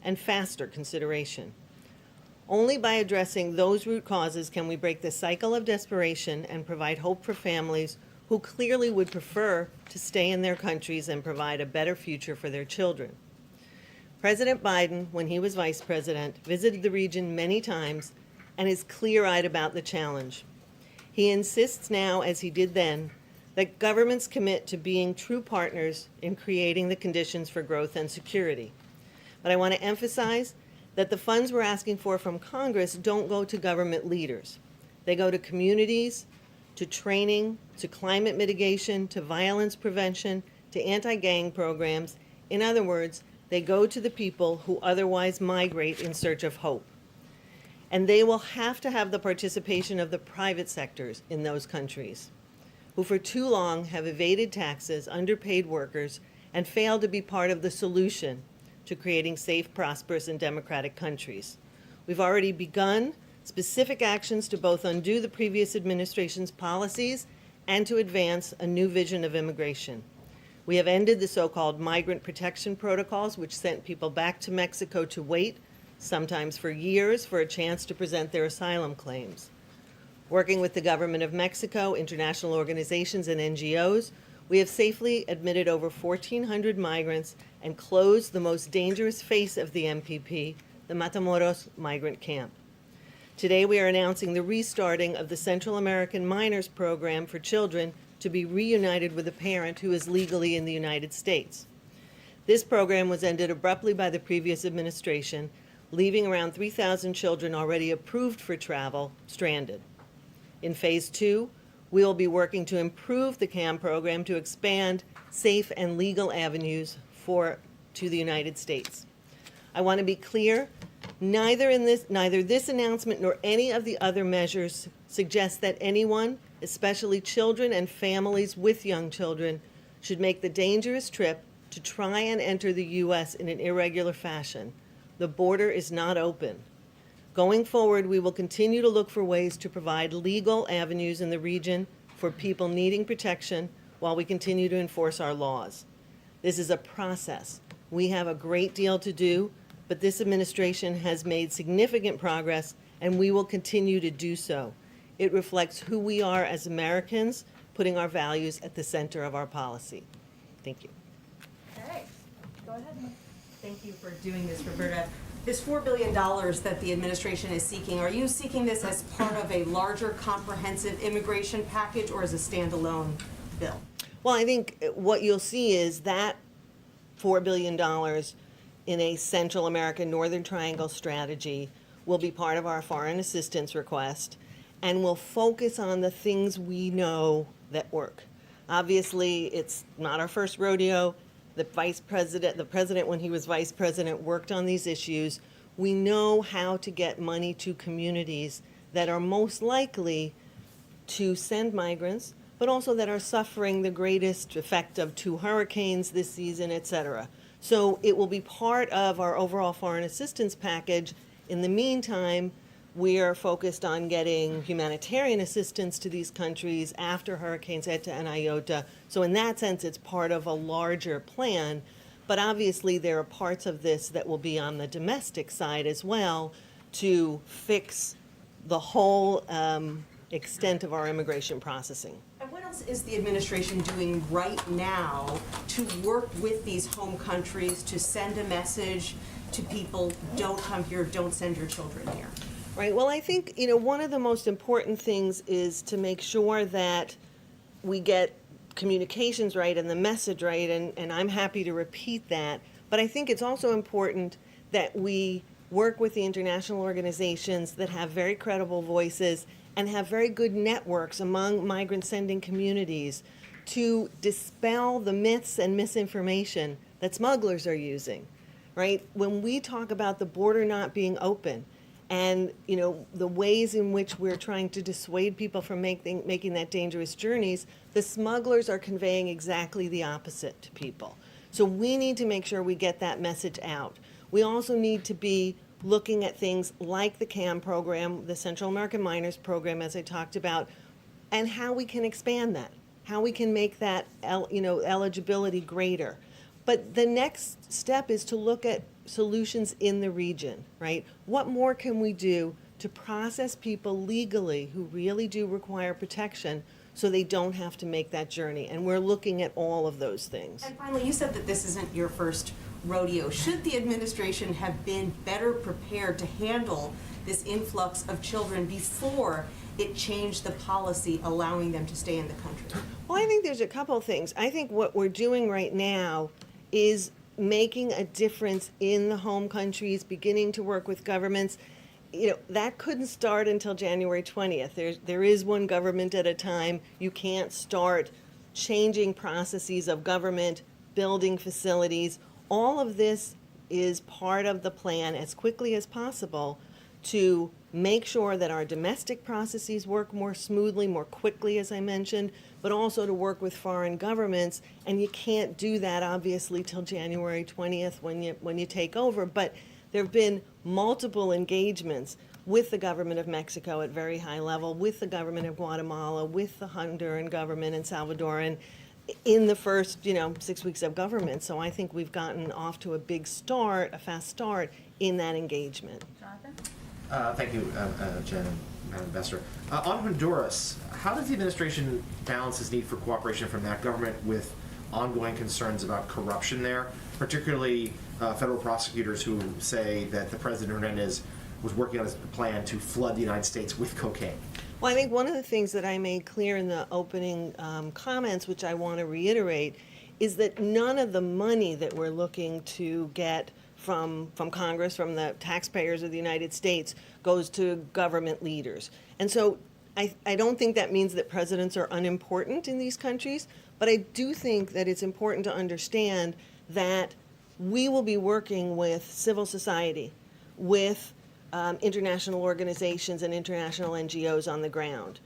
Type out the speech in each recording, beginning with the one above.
and faster consideration. Only by addressing those root causes can we break the cycle of desperation and provide hope for families who clearly would prefer to stay in their countries and provide a better future for their children. President Biden, when he was vice president, visited the region many times and is clear-eyed about the challenge. He insists now, as he did then, that governments commit to being true partners in creating the conditions for growth and security. But I want to emphasize that the funds we're asking for from Congress don't go to government leaders. They go to communities, to training, to climate mitigation, to violence prevention, to anti-gang programs. In other words, they go to the people who otherwise migrate in search of hope. And they will have to have the participation of the private sectors in those countries, who for too long have evaded taxes, underpaid workers, and failed to be part of the solution to creating safe, prosperous, and democratic countries. We've already begun specific actions to both undo the previous administration's policies and to advance a new vision of immigration. We have ended the so-called migrant protection protocols, which sent people back to Mexico to wait, sometimes for years, for a chance to present their asylum claims. Working with the government of Mexico, international organizations, and NGOs, we have safely admitted over 1,400 migrants and closed the most dangerous face of the MPP, the Matamoros migrant camp. Today we are announcing the restarting of the Central American Minors Program for children to be reunited with a parent who is legally in the United States. This program was ended abruptly by the previous administration, leaving around 3,000 children already approved for travel stranded. In phase 2, we will be working to improve the CAM program to expand safe and legal avenues to the United States. I want to be clear, neither this announcement nor any of the other measures suggest that anyone, especially children and families with young children, should make the dangerous trip to try and enter the U.S. in an irregular fashion. The border is not open. Going forward, we will continue to look for ways to provide legal avenues in the region for people needing protection while we continue to enforce our laws. This is a process. We have a great deal to do, but this administration has made significant progress, and we will continue to do so. It reflects who we are as Americans, putting our values at the center of our policy. Thank you. All right, go ahead. Thank you for doing this, Roberta. This $4 billion that the administration is seeking, are you seeking this as part of a larger comprehensive immigration package or as a standalone bill? Well, I think what you'll see is that $4 billion in a Central American Northern Triangle strategy will be part of our foreign assistance request and will focus on the things we know that work. Obviously, it's not our first rodeo. The president, when he was vice president, worked on these issues. We know how to get money to communities that are most likely to send migrants, but also that are suffering the greatest effect of 2 hurricanes this season, et cetera. So it will be part of our overall foreign assistance package. In the meantime, we are focused on getting humanitarian assistance to these countries after Hurricanes Eta and Iota. So in that sense, it's part of a larger plan. But obviously, there are parts of this that will be on the domestic side as well to fix the whole extent of our immigration processing. And what else is the administration doing right now to work with these home countries to send a message to people, don't come here, don't send your children here? Right. Well, I think, one of the most important things is to make sure that we get communications right and the message right, and I'm happy to repeat that. But I think it's also important that we work with the international organizations that have very credible voices and have very good networks among migrant-sending communities to dispel the myths and misinformation that smugglers are using, right? When we talk about the border not being open, and the ways in which we're trying to dissuade people from making that dangerous journeys, the smugglers are conveying exactly the opposite to people. So we need to make sure we get that message out. We also need to be looking at things like the CAM program, the Central American Minors Program, as I talked about, and how we can expand that, how we can make that eligibility greater. But the next step is to look at solutions in the region, right? What more can we do to process people legally who really do require protection so they don't have to make that journey? And we're looking at all of those things. And finally, you said that this isn't your first rodeo. Should the administration have been better prepared to handle this influx of children before it changed the policy allowing them to stay in the country? Well, I think there's a couple things. I think what we're doing right now is making a difference in the home countries, beginning to work with governments. You know, that couldn't start until January 20th. There is one government at a time. You can't start changing processes of government, building facilities. All of this is part of the plan as quickly as possible to make sure that our domestic processes work more smoothly, more quickly, as I mentioned, but also to work with foreign governments. And you can't do that, obviously, till January 20th when you take over. But there have been multiple engagements with the government of Mexico at very high level, with the government of Guatemala, with the Honduran government and Salvadoran in the first, 6 weeks of government. So I think we've gotten off to a big start, a fast start in that engagement. Jonathan? Thank you, Jen and Madam Investor. On Honduras, how does the administration balance its need for cooperation from that government with ongoing concerns about corruption there, particularly federal prosecutors who say that the President Hernandez was working on his plan to flood the United States with cocaine? Well, I think one of the things that I made clear in the opening comments, which I want to reiterate, is that none of the money that we're looking to get from Congress, from the taxpayers of the United States, goes to government leaders. And so I don't think that means that presidents are unimportant in these countries, but I do think that it's important to understand that we will be working with civil society, with international organizations and international NGOs on the ground.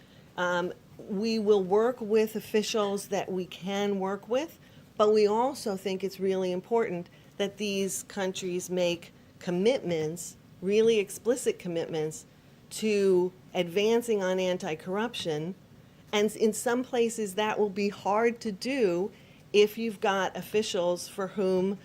We will work with officials that we can work with, but we also think it's really important that these countries make commitments, really explicit commitments, to advancing on anti-corruption. And in some places that will be hard to do if you've got officials for whom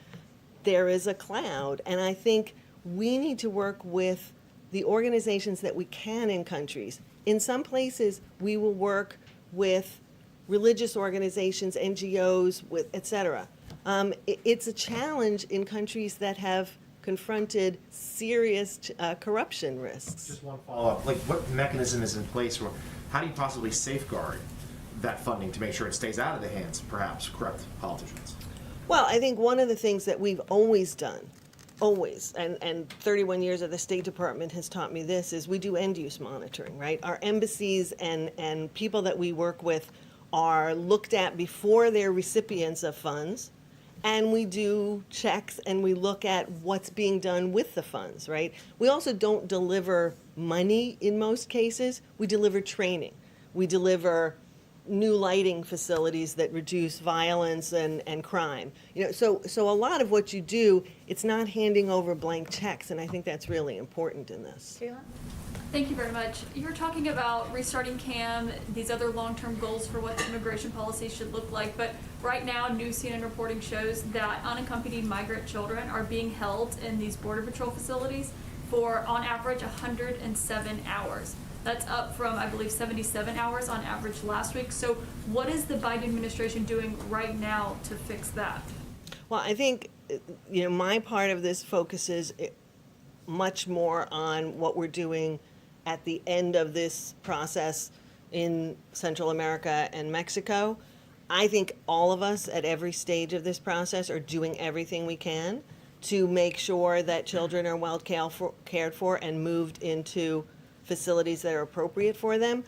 there is a cloud. And I think we need to work with the organizations that we can in countries. In some places, we will work with religious organizations, NGOs, with et cetera. It's a challenge in countries that have confronted serious corruption risks. Just one follow-up. Like, what mechanism is in place, or how do you possibly safeguard that funding to make sure it stays out of the hands, perhaps, corrupt politicians? Well, I think one of the things that we've always done, and 31 years of the State Department has taught me this, is we do end-use monitoring, right? Our embassies and people that we work with are looked at before they're recipients of funds, and we do checks and we look at what's being done with the funds, right? We also don't deliver money in most cases. We deliver training. We deliver new lighting facilities that reduce violence and crime. So a lot of what you do, it's not handing over blank checks, and I think that's really important in this. Kayla? Thank you very much. You were talking about restarting CAM, these other long-term goals for what the immigration policy should look like, but right now, news CNN reporting shows that unaccompanied migrant children are being held in these Border Patrol facilities for, on average, 107 hours. That's up from, I believe, 77 hours on average last week. So what is the Biden administration doing right now to fix that? Well, I think, my part of this focuses much more on what we're doing at the end of this process in Central America and Mexico. I think all of us at every stage of this process are doing everything we can to make sure that children are well cared for and moved into facilities that are appropriate for them.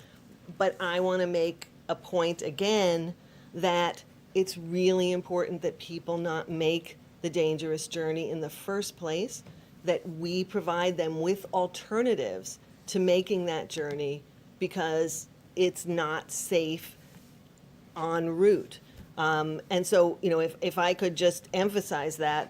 But I want to make a point again that it's really important that people not make the dangerous journey in the first place, that we provide them with alternatives to making that journey because it's not safe en route. And so, if I could just emphasize that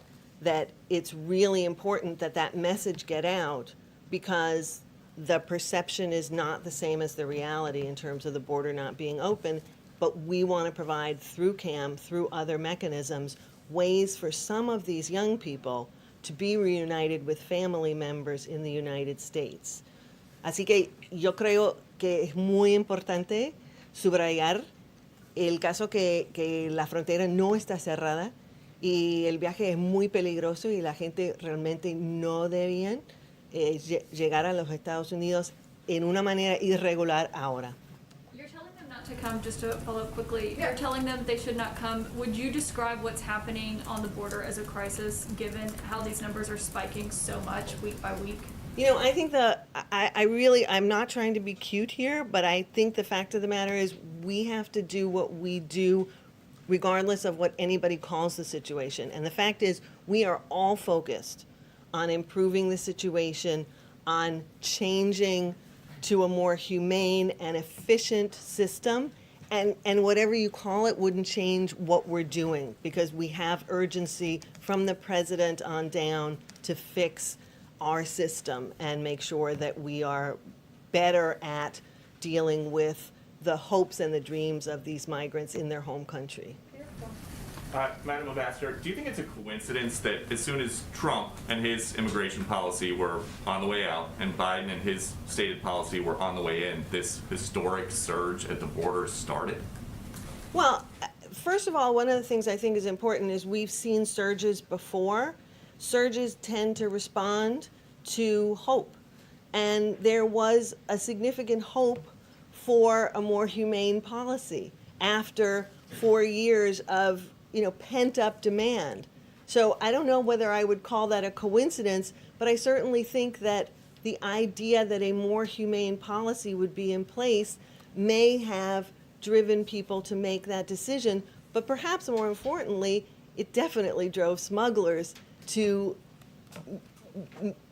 it's really important that that message get out, because the perception is not the same as the reality in terms of the border not being open, but we want to provide through CAM, through other mechanisms, ways for some of these young people to be reunited with family members in the United States. Así que yo creo que es muy importante subrayar el caso que la frontera no está cerrada y el viaje es muy peligroso y la gente realmente no debían llegar a los Estados Unidos en una manera irregular ahora. You're telling them not to come, just to follow up quickly, you're telling them they should not come. Would you describe what's happening on the border as a crisis, given how these numbers are spiking so much week by week? You know, I think I'm not trying to be cute here, but I think the fact of the matter is we have to do what we do regardless of what anybody calls the situation. And the fact is we are all focused on improving the situation, on changing to a more humane and efficient system. And whatever you call it wouldn't change what we're doing because we have urgency from the president on down to fix our system and make sure that we are better at dealing with the hopes and the dreams of these migrants in their home country. Madam Ambassador, do you think it's a coincidence that as soon as Trump and his immigration policy were on the way out and Biden and his stated policy were on the way in, this historic surge at the border started? Well, first of all, one of the things I think is important is we've seen surges before. Surges tend to respond to hope. And there was a significant hope for a more humane policy after 4 years of, pent-up demand. So I don't know whether I would call that a coincidence, but I certainly think that the idea that a more humane policy would be in place may have driven people to make that decision. But perhaps more importantly, it definitely drove smugglers to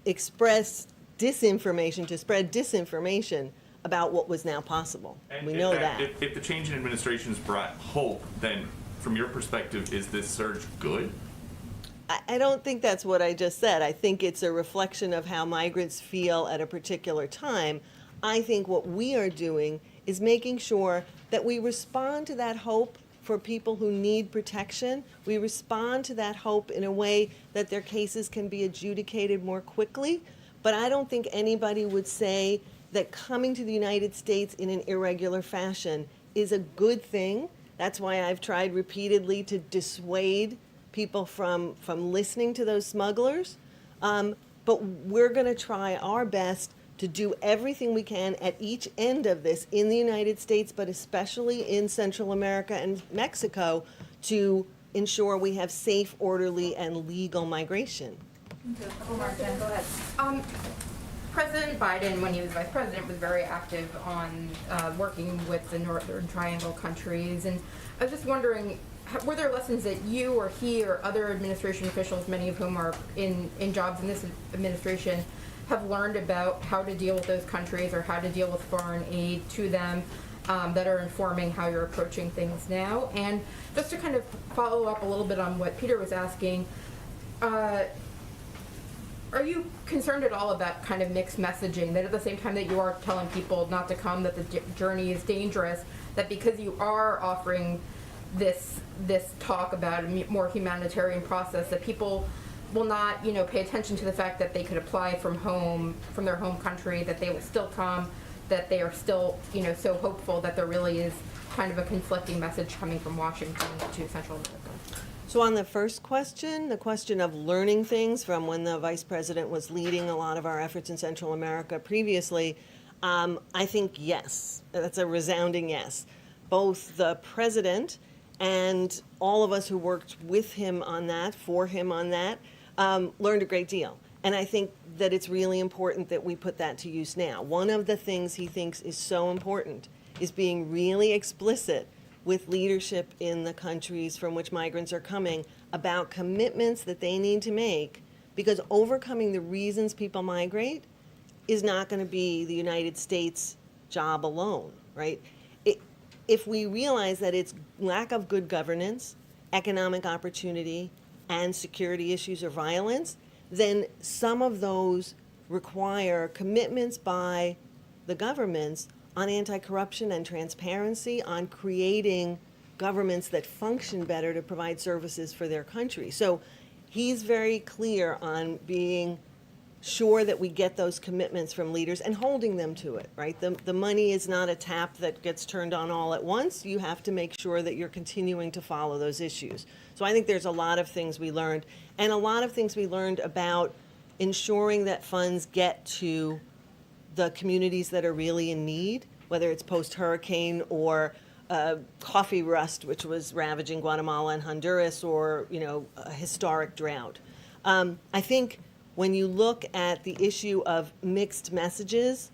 express disinformation, to spread disinformation about what was now possible. And we in know fact, that. If the change in administration has brought hope, then from your perspective, is this surge good? I don't think that's what I just said. I think it's a reflection of how migrants feel at a particular time. I think what we are doing is making sure that we respond to that hope for people who need protection. We respond to that hope in a way that their cases can be adjudicated more quickly. But I don't think anybody would say that coming to the United States in an irregular fashion is a good thing. That's why I've tried repeatedly to dissuade people from listening to those smugglers. But we're going to try our best to do everything we can at each end of this in the United States, but especially in Central America and Mexico, to ensure we have safe, orderly, and legal migration. Go ahead. President Biden, when he was vice president, was very active on working with the Northern Triangle countries. And I was just wondering, were there lessons that you or he or other administration officials, many of whom are in jobs in this administration, have learned about how to deal with those countries or how to deal with foreign aid to them that are informing how you're approaching things now? And just to kind of follow up a little bit on what Peter was asking, are you concerned at all about kind of mixed messaging, that at the same time that you are telling people not to come, that the journey is dangerous, that because you are offering this talk about a more humanitarian process, that people will not, pay attention to the fact that they could apply from their home country, that they will still come, that they are still, so hopeful, that there really is kind of a conflicting message coming from Washington to Central America? So on the first question, the question of learning things from when the vice president was leading a lot of our efforts in Central America previously, I think yes. That's a resounding yes. Both the president and all of us who worked with him on that, for him on that, learned a great deal. And I think that it's really important that we put that to use now. One of the things he thinks is so important is being really explicit with leadership in the countries from which migrants are coming about commitments that they need to make, because overcoming the reasons people migrate is not going to be the United States' job alone, right? If we realize that it's lack of good governance, economic opportunity, and security issues or violence, then some of those require commitments by the governments on anti-corruption and transparency, on creating governments that function better to provide services for their country. So he's very clear on being sure that we get those commitments from leaders and holding them to it, right? The money is not a tap that gets turned on all at once. You have to make sure that you're continuing to follow those issues. So I think there's a lot of things we learned, and a lot of things we learned about ensuring that funds get to the communities that are really in need, whether it's post-hurricane or coffee rust, which was ravaging Guatemala and Honduras, or, you know, a historic drought. I think when you look at the issue of mixed messages,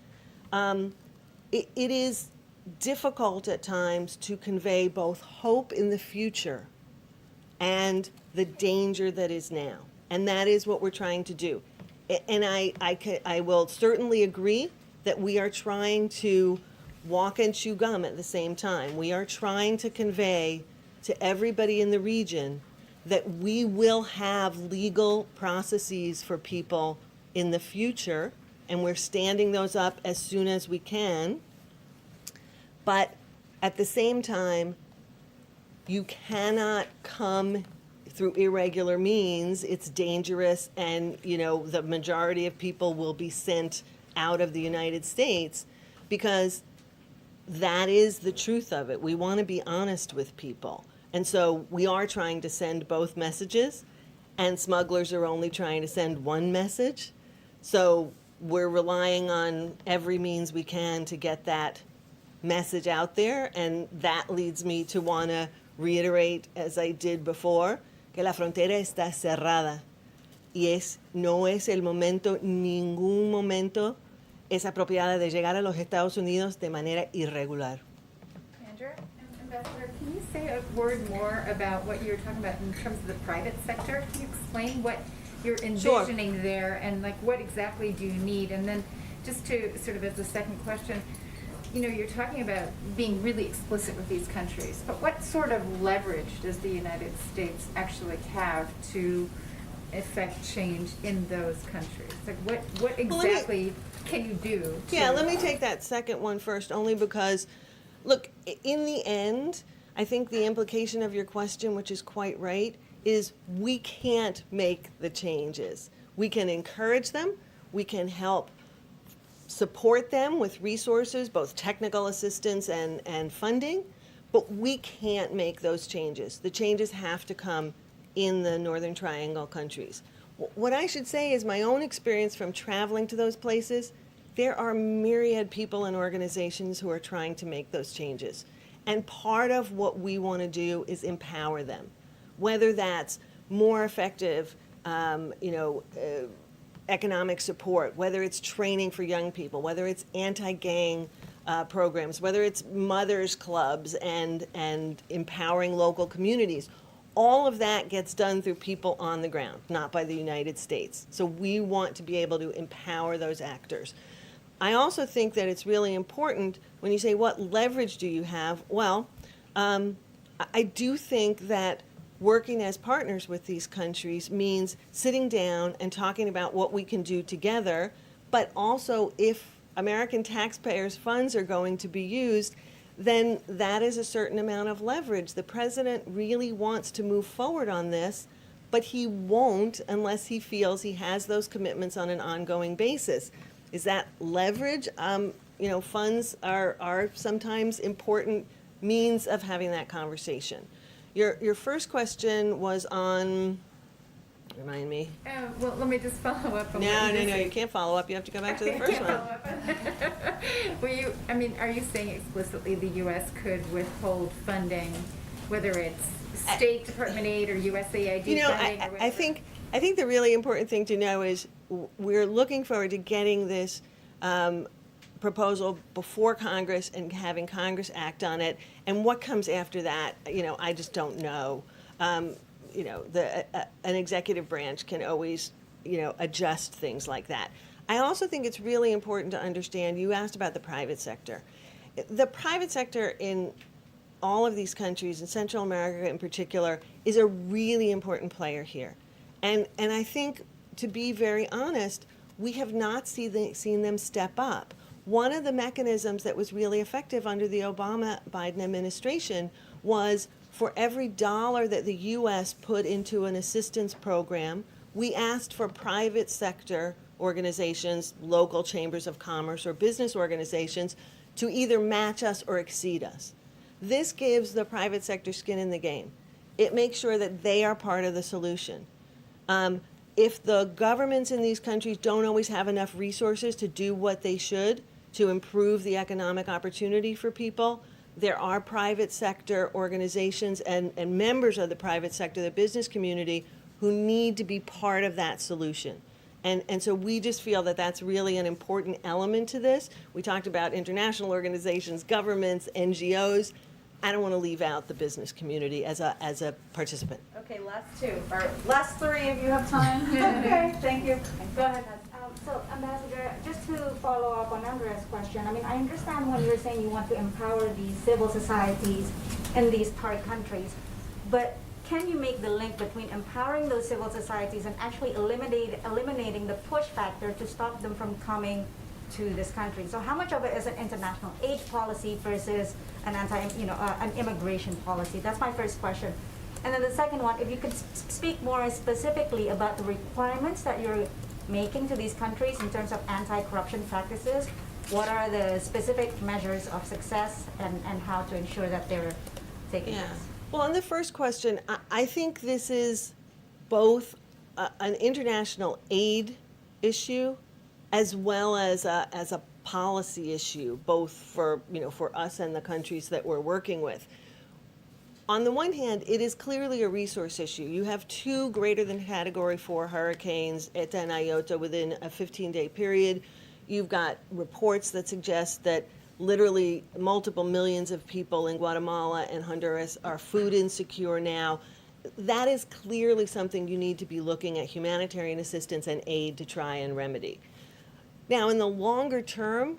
it is difficult at times to convey both hope in the future and the danger that is now. And that is what we're trying to do. And I will certainly agree that we are trying to walk and chew gum at the same time. We are trying to convey to everybody in the region that we will have legal processes for people in the future, and we're standing those up as soon as we can. But at the same time, you cannot come through irregular means. It's dangerous, and, you know, the majority of people will be sent out of the United States, because that is the truth of it. We want to be honest with people. And so we are trying to send both messages, and smugglers are only trying to send one message. So we're relying on every means we can to get that message out there. And that leads me to want to reiterate, as I did before, que la frontera está cerrada. Y no es el momento, ningún momento es apropiada de llegar a los Estados Unidos de manera irregular. Andrew? Ambassador, can you say a word more about what you were talking about in terms of the private sector? Can you explain what you're envisioning there, and like what exactly do you need? And then just to sort of as a second question, you know, you're talking about being really explicit with these countries, but what sort of leverage does the United States actually have to affect change in those countries? Like what exactly can you do? Yeah, let me take that second one first, only because, look, in the end, I think the implication of your question, which is quite right, is we can't make the changes. We can encourage them, we can help support them with resources, both technical assistance and funding, but we can't make those changes. The changes have to come in the Northern Triangle countries. What I should say is my own experience from traveling to those places, there are myriad people and organizations who are trying to make those changes. And part of what we want to do is empower them, whether that's more effective, economic support, whether it's training for young people, whether it's anti-gang programs, whether it's mothers clubs and empowering local communities. All of that gets done through people on the ground, not by the United States. So we want to be able to empower those actors. I also think that it's really important when you say, what leverage do you have? Well, I do think that working as partners with these countries means sitting down and talking about what we can do together, but also if American taxpayers' funds are going to be used, then that is a certain amount of leverage. The president really wants to move forward on this, but he won't unless he feels he has those commitments on an ongoing basis. Is that leverage? Funds are sometimes important means of having that conversation. Your first question was on, remind me. Well, let me just follow up on No, you can't follow up. You have to go back to the first one. Are you saying explicitly the U.S. could withhold funding, whether it's State Department aid or USAID funding or whatever? I think the really important thing to know is we're looking forward to getting this proposal before Congress and having Congress act on it. And what comes after that, I just don't know. An executive branch can always, adjust things like that. I also think it's really important to understand, you asked about the private sector. The private sector in all of these countries, in Central America in particular, is a really important player here. And I think, to be very honest, we have not seen them step up. One of the mechanisms that was really effective under the Obama-Biden administration was for every dollar that the U.S. put into an assistance program, we asked for private sector organizations, local chambers of commerce, or business organizations to either match us or exceed us. This gives the private sector skin in the game. It makes sure that they are part of the solution. If the governments in these countries don't always have enough resources to do what they should to improve the economic opportunity for people, there are private sector organizations and members of the private sector, the business community, who need to be part of that solution. And so we just feel that that's really an important element to this. We talked about international organizations, governments, NGOs. I don't want to leave out the business community as a participant. Okay, last two, or last three if you have time. Okay, thank you. Go ahead. So, Ambassador, just to follow up on Andrea's question, I mean, I understand when you're saying you want to empower these civil societies in these third countries, but can you make the link between empowering those civil societies and actually eliminating the push factor to stop them from coming to this country? So how much of it is an international aid policy versus an an immigration policy? That's my first question. And then the second one, if you could speak more specifically about the requirements that you're making to these countries in terms of anti-corruption practices. What are the specific measures of success and how to ensure that they're taking Yeah. place? Well, on the first question, I think this is both an international aid issue as well as a policy issue, both for us and the countries that we're working with. On the one hand, it is clearly a resource issue. You have two greater than Category 4 hurricanes, Eta and Iota, within a 15-day period. You've got reports that suggest that literally multiple millions of people in Guatemala and Honduras are food insecure now. That is clearly something you need to be looking at humanitarian assistance and aid to try and remedy. Now, in the longer term,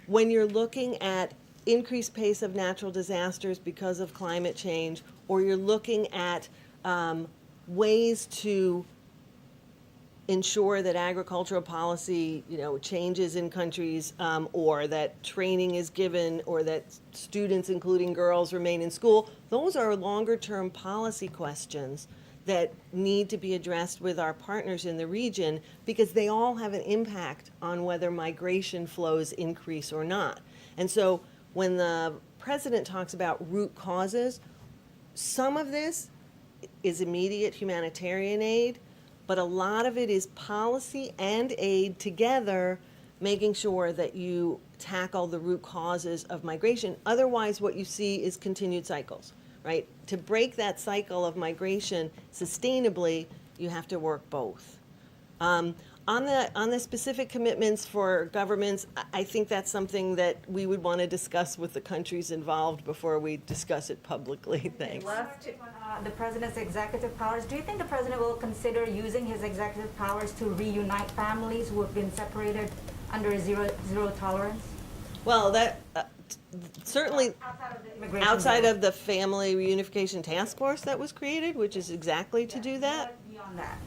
when you're looking at increased pace of natural disasters because of climate change, or you're looking at ways to ensure that agricultural policy, changes in countries, or that training is given, or that students, including girls, remain in school, those are longer-term policy questions that need to be addressed with our partners in the region because they all have an impact on whether migration flows increase or not. And so when the president talks about root causes, some of this is immediate humanitarian aid, but a lot of it is policy and aid together, making sure that you tackle the root causes of migration. Otherwise, what you see is continued cycles, right? To break that cycle of migration sustainably, you have to work both. On the specific commitments for governments, I think that's something that we would want to discuss with the countries involved before we discuss it publicly. Thanks. Last two, the president's executive powers. Do you think the president will consider using his executive powers to reunite families who have been separated under zero tolerance? Well, that certainly Outside of the immigration outside bill. of the Family Reunification Task Force that was created, which is exactly to do that. Beyond that.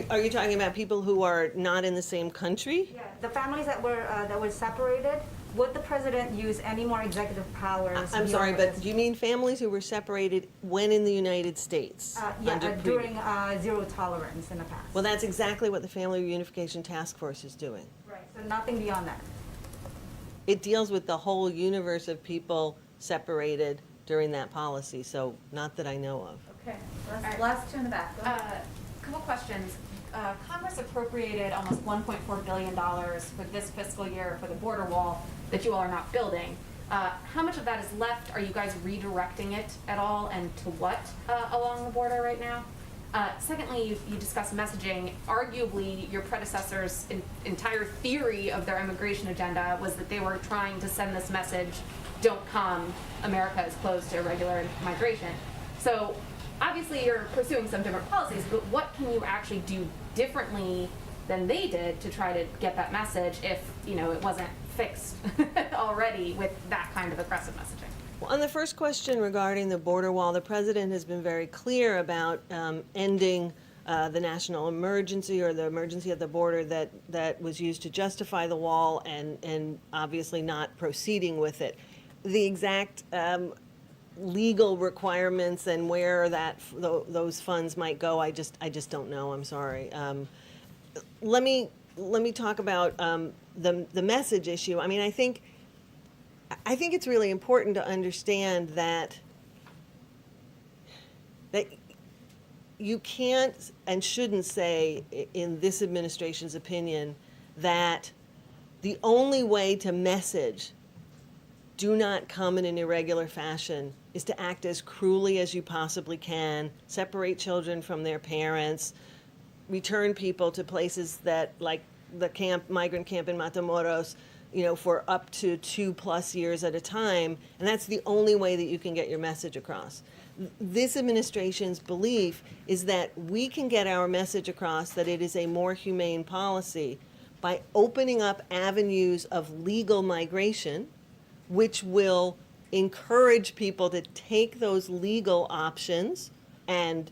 Are you talking about people who are not in the same country? Yeah, the families that were separated, would the president use any more executive powers? I'm sorry, beyond but do you mean families who were separated when in the United States? under previous- during zero tolerance in the past. Well, that's exactly what the Family Reunification Task Force is doing. Right, so nothing beyond that. It deals with the whole universe of people separated during that policy, so not that I know of. Okay, last two in the back. Go ahead. Couple questions. Congress appropriated almost $1.4 billion for this fiscal year for the border wall that you all are not building. How much of that is left? Are you guys redirecting it at all, and to what along the border right now? Secondly, you discussed messaging. Arguably, your predecessors' entire theory of their immigration agenda was that they were trying to send this message, don't come, America is closed to irregular migration. So obviously you're pursuing some different policies, but what can you actually do differently than they did to try to get that message if, it wasn't fixed already with that kind of aggressive messaging? Well, on the first question regarding the border wall, the president has been very clear about ending the national emergency or the emergency at the border that was used to justify the wall and obviously not proceeding with it. The exact legal requirements and where those funds might go, I just don't know. I'm sorry. Let me talk about the message issue. I mean, I think it's really important to understand that you can't and shouldn't say, in this administration's opinion, that the only way to message do not come in an irregular fashion is to act as cruelly as you possibly can, separate children from their parents, return people to places that, like the migrant camp in Matamoros, for up to 2+ years at a time, and that's the only way that you can get your message across. This administration's belief is that we can get our message across that it is a more humane policy by opening up avenues of legal migration, which will encourage people to take those legal options and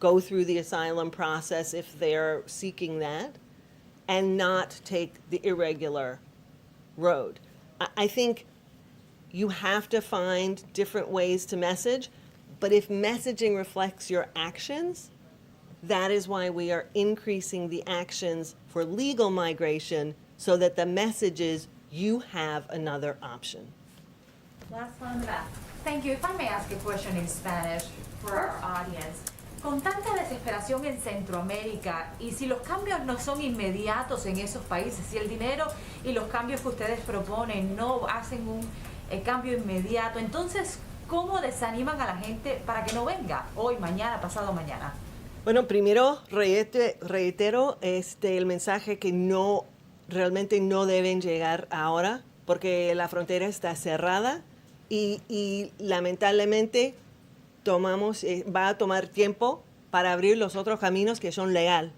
go through the asylum process if they're seeking that, and not take the irregular road. I think you have to find different ways to message, but if messaging reflects your actions, that is why we are increasing the actions for legal migration, so that the message is you have another option. Last one in the back. Thank you. If I may ask a question in Spanish for our audience. Con tanta desesperación en Centroamérica, y si los cambios no son inmediatos en esos países, si el dinero y los cambios que ustedes proponen no hacen un cambio inmediato, entonces, ¿cómo desaniman a la gente para que no venga hoy, mañana, pasado mañana? Bueno, primero reitero el mensaje que realmente no deben llegar ahora, porque la frontera está cerrada y lamentablemente va a tomar tiempo para abrir los otros caminos que son legal.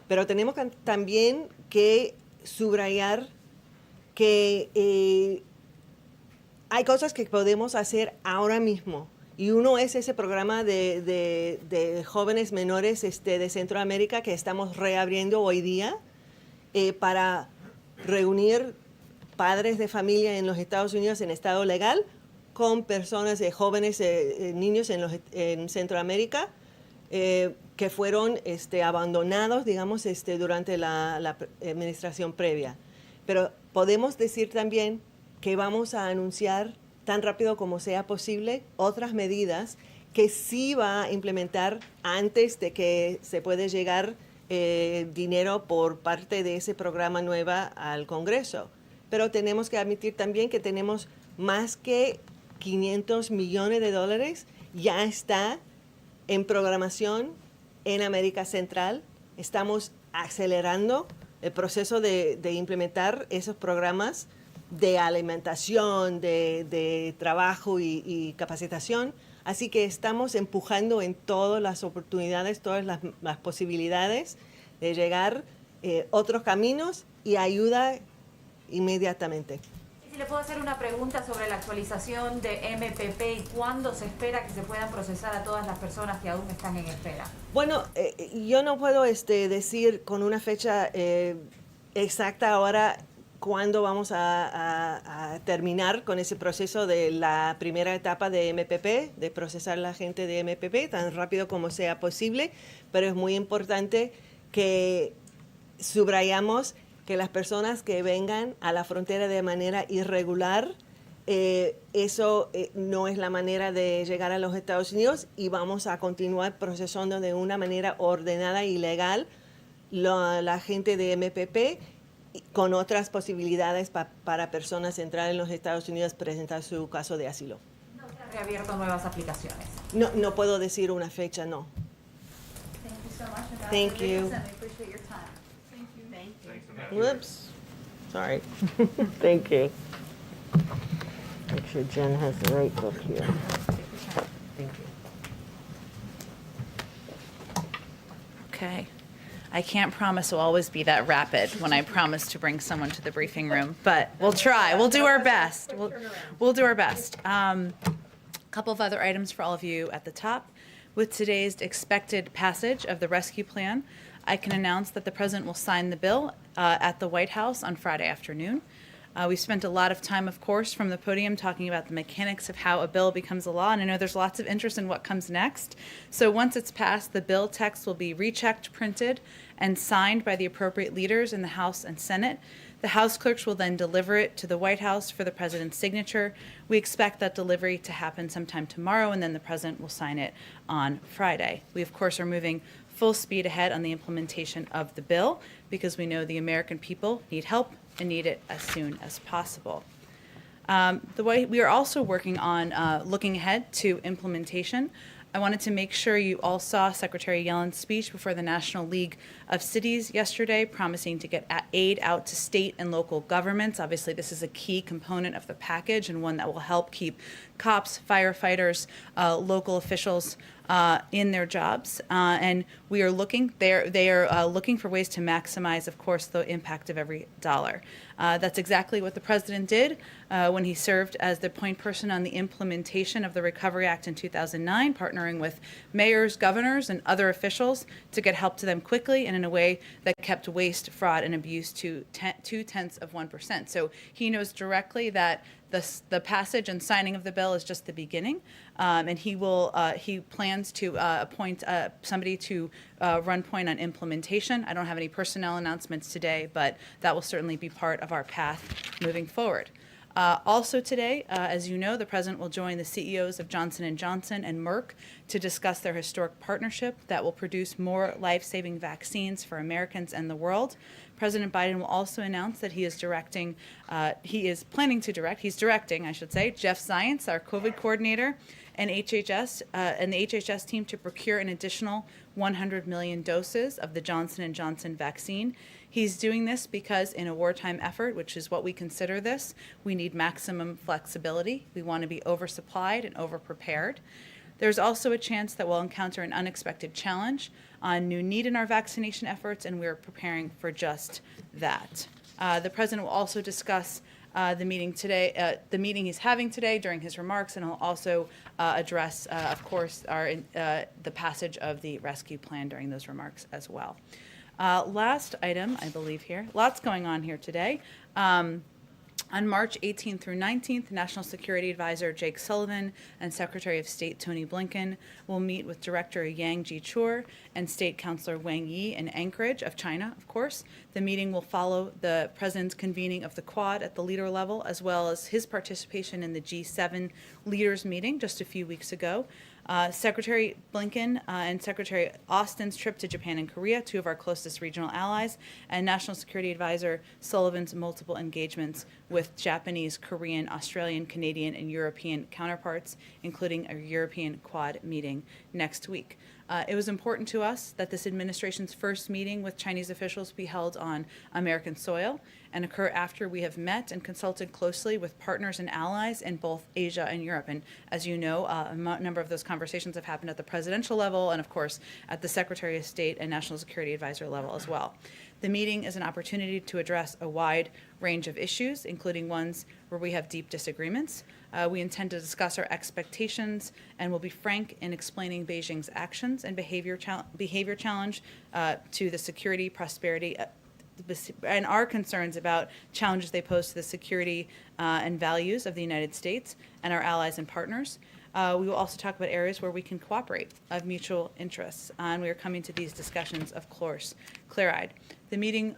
Pero tenemos también que subrayar que hay cosas que podemos hacer ahora mismo. Y uno es ese programa de jóvenes menores de Centroamérica que estamos reabriendo hoy día para reunir padres de familia en los Estados Unidos en estado legal con personas jóvenes, niños en Centroamérica que fueron abandonados, digamos, durante la administración previa. Pero podemos decir también que vamos a anunciar tan rápido como sea posible otras medidas que sí va a implementar antes de que se puede llegar dinero por parte de ese programa nueva al Congreso. Pero tenemos que admitir también que tenemos más que $500 millones ya está en programación en América Central. Estamos acelerando el proceso de implementar esos programas de alimentación, de trabajo y capacitación. Así que estamos empujando en todas las oportunidades, todas las posibilidades de llegar otros caminos y ayuda inmediatamente. Y si le puedo hacer una pregunta sobre la actualización de MPP y cuándo se espera que se puedan procesar a todas las personas que aún están en espera. Bueno, yo no puedo decir con una fecha exacta ahora cuándo vamos a terminar con ese proceso de la primera etapa de MPP, de procesar a la gente de MPP tan rápido como sea posible, pero es muy importante que subrayamos que las personas que vengan a la frontera de manera irregular, eso no es la manera de llegar a los Estados Unidos, y vamos a continuar procesando de una manera ordenada y legal la gente de MPP, con otras posibilidades para personas entrar en los Estados Unidos, presentar su caso de asilo. ¿No se han reabierto nuevas aplicaciones? No puedo decir una fecha, no. Thank you so much, Ambassador Thank you. Nicholson. We appreciate your time. Thank you. Thank you. Thanks so much. Whoops. Sorry. Thank you. Make sure Jen has the right book here. Thank you. Okay. I can't promise we'll always be that rapid when I promise to bring someone to the briefing room, but we'll try. We'll do our best. We'll do our best. A couple of other items for all of you at the top. With today's expected passage of the rescue plan, I can announce that the President will sign the bill at the White House on Friday afternoon. We spent a lot of time, of course, from the podium talking about the mechanics of how a bill becomes a law, and I know there's lots of interest in what comes next. So once it's passed, the bill text will be rechecked, printed, and signed by the appropriate leaders in the House and Senate. The House clerks will then deliver it to the White House for the president's signature. We expect that delivery to happen sometime tomorrow, and then the president will sign it on Friday. We, of course, are moving full speed ahead on the implementation of the bill because we know the American people need help and need it as soon as possible. We are also working on looking ahead to implementation. I wanted to make sure you all saw Secretary Yellen's speech before the National League of Cities yesterday, promising to get aid out to state and local governments. Obviously, this is a key component of the package and one that will help keep cops, firefighters, local officials in their jobs. And we are looking, they are looking for ways to maximize, of course, the impact of every dollar. That's exactly what the president did when he served as the point person on the implementation of the Recovery Act in 2009, partnering with mayors, governors, and other officials to get help to them quickly and in a way that kept waste, fraud, and abuse to 0.2%. So he knows directly that the passage and signing of the bill is just the beginning, and he plans to appoint somebody to run point on implementation. I don't have any personnel announcements today, but that will certainly be part of our path moving forward. Also today, as you know, the president will join the CEOs of Johnson & Johnson and Merck to discuss their historic partnership that will produce more life-saving vaccines for Americans and the world. President Biden will also announce that he's directing, Jeff Zients, our COVID coordinator, and the HHS team to procure an additional 100 million doses of the Johnson & Johnson vaccine. He's doing this because in a wartime effort, which is what we consider this, we need maximum flexibility. We want to be oversupplied and overprepared. There's also a chance that we'll encounter an unexpected challenge on new need in our vaccination efforts, and we're preparing for just that. The president will also discuss the meeting he's having today during his remarks, and he'll also address, of course, the passage of the rescue plan during those remarks as well. Last item, I believe here, lots going on here today. On March 18th through 19th, National Security Advisor Jake Sullivan and Secretary of State Tony Blinken will meet with Director Yang Jiechi and State Councilor Wang Yi in Anchorage of China, of course. The meeting will follow the president's convening of the Quad at the leader level, as well as his participation in the G7 leaders meeting just a few weeks ago. Secretary Blinken and Secretary Austin's trip to Japan and Korea, two of our closest regional allies, and National Security Advisor Sullivan's multiple engagements with Japanese, Korean, Australian, Canadian, and European counterparts, including a European Quad meeting next week. It was important to us that this administration's first meeting with Chinese officials be held on American soil and occur after we have met and consulted closely with partners and allies in both Asia and Europe. And as you know, a number of those conversations have happened at the presidential level and, of course, at the Secretary of State and National Security Advisor level as well. The meeting is an opportunity to address a wide range of issues, including ones where we have deep disagreements. We intend to discuss our expectations and will be frank in explaining Beijing's actions and behavior challenge to the security, prosperity, and our concerns about challenges they pose to the security and values of the United States and our allies and partners. We will also talk about areas where we can cooperate of mutual interests, and we are coming to these discussions, of course, clear-eyed. The meeting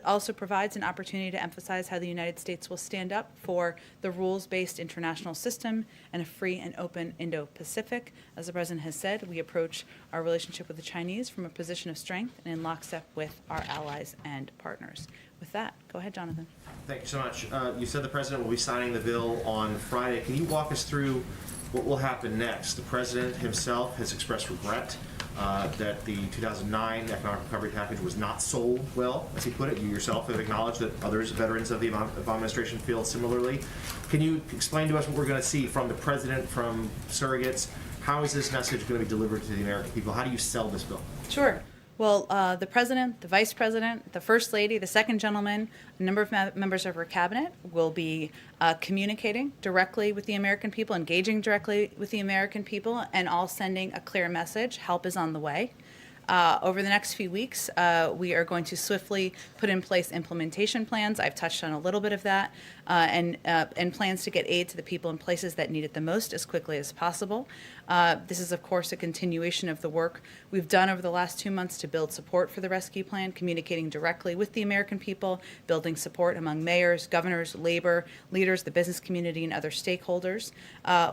also provides an opportunity to emphasize how the United States will stand up for the rules-based international system and a free and open Indo-Pacific. As the President has said, we approach our relationship with the Chinese from a position of strength and in lockstep with our allies and partners. With that, go ahead, Jonathan. Thank you so much. You said the president will be signing the bill on Friday. Can you walk us through what will happen next? The president himself has expressed regret that the 2009 economic recovery package was not sold well, as he put it. You yourself have acknowledged that others, veterans of the Obama administration, feel similarly. Can you explain to us what we're going to see from the president, from surrogates? How is this message going to be delivered to the American people? How do you sell this bill? Sure. Well, the president, the vice president, the first lady, the second gentleman, a number of members of her cabinet will be communicating directly with the American people, engaging directly with the American people, and all sending a clear message: help is on the way. Over the next few weeks, we are going to swiftly put in place implementation plans. I've touched on a little bit of that, and plans to get aid to the people in places that need it the most as quickly as possible. This is, of course, a continuation of the work we've done over the last 2 months to build support for the rescue plan, communicating directly with the American people, building support among mayors, governors, labor leaders, the business community, and other stakeholders.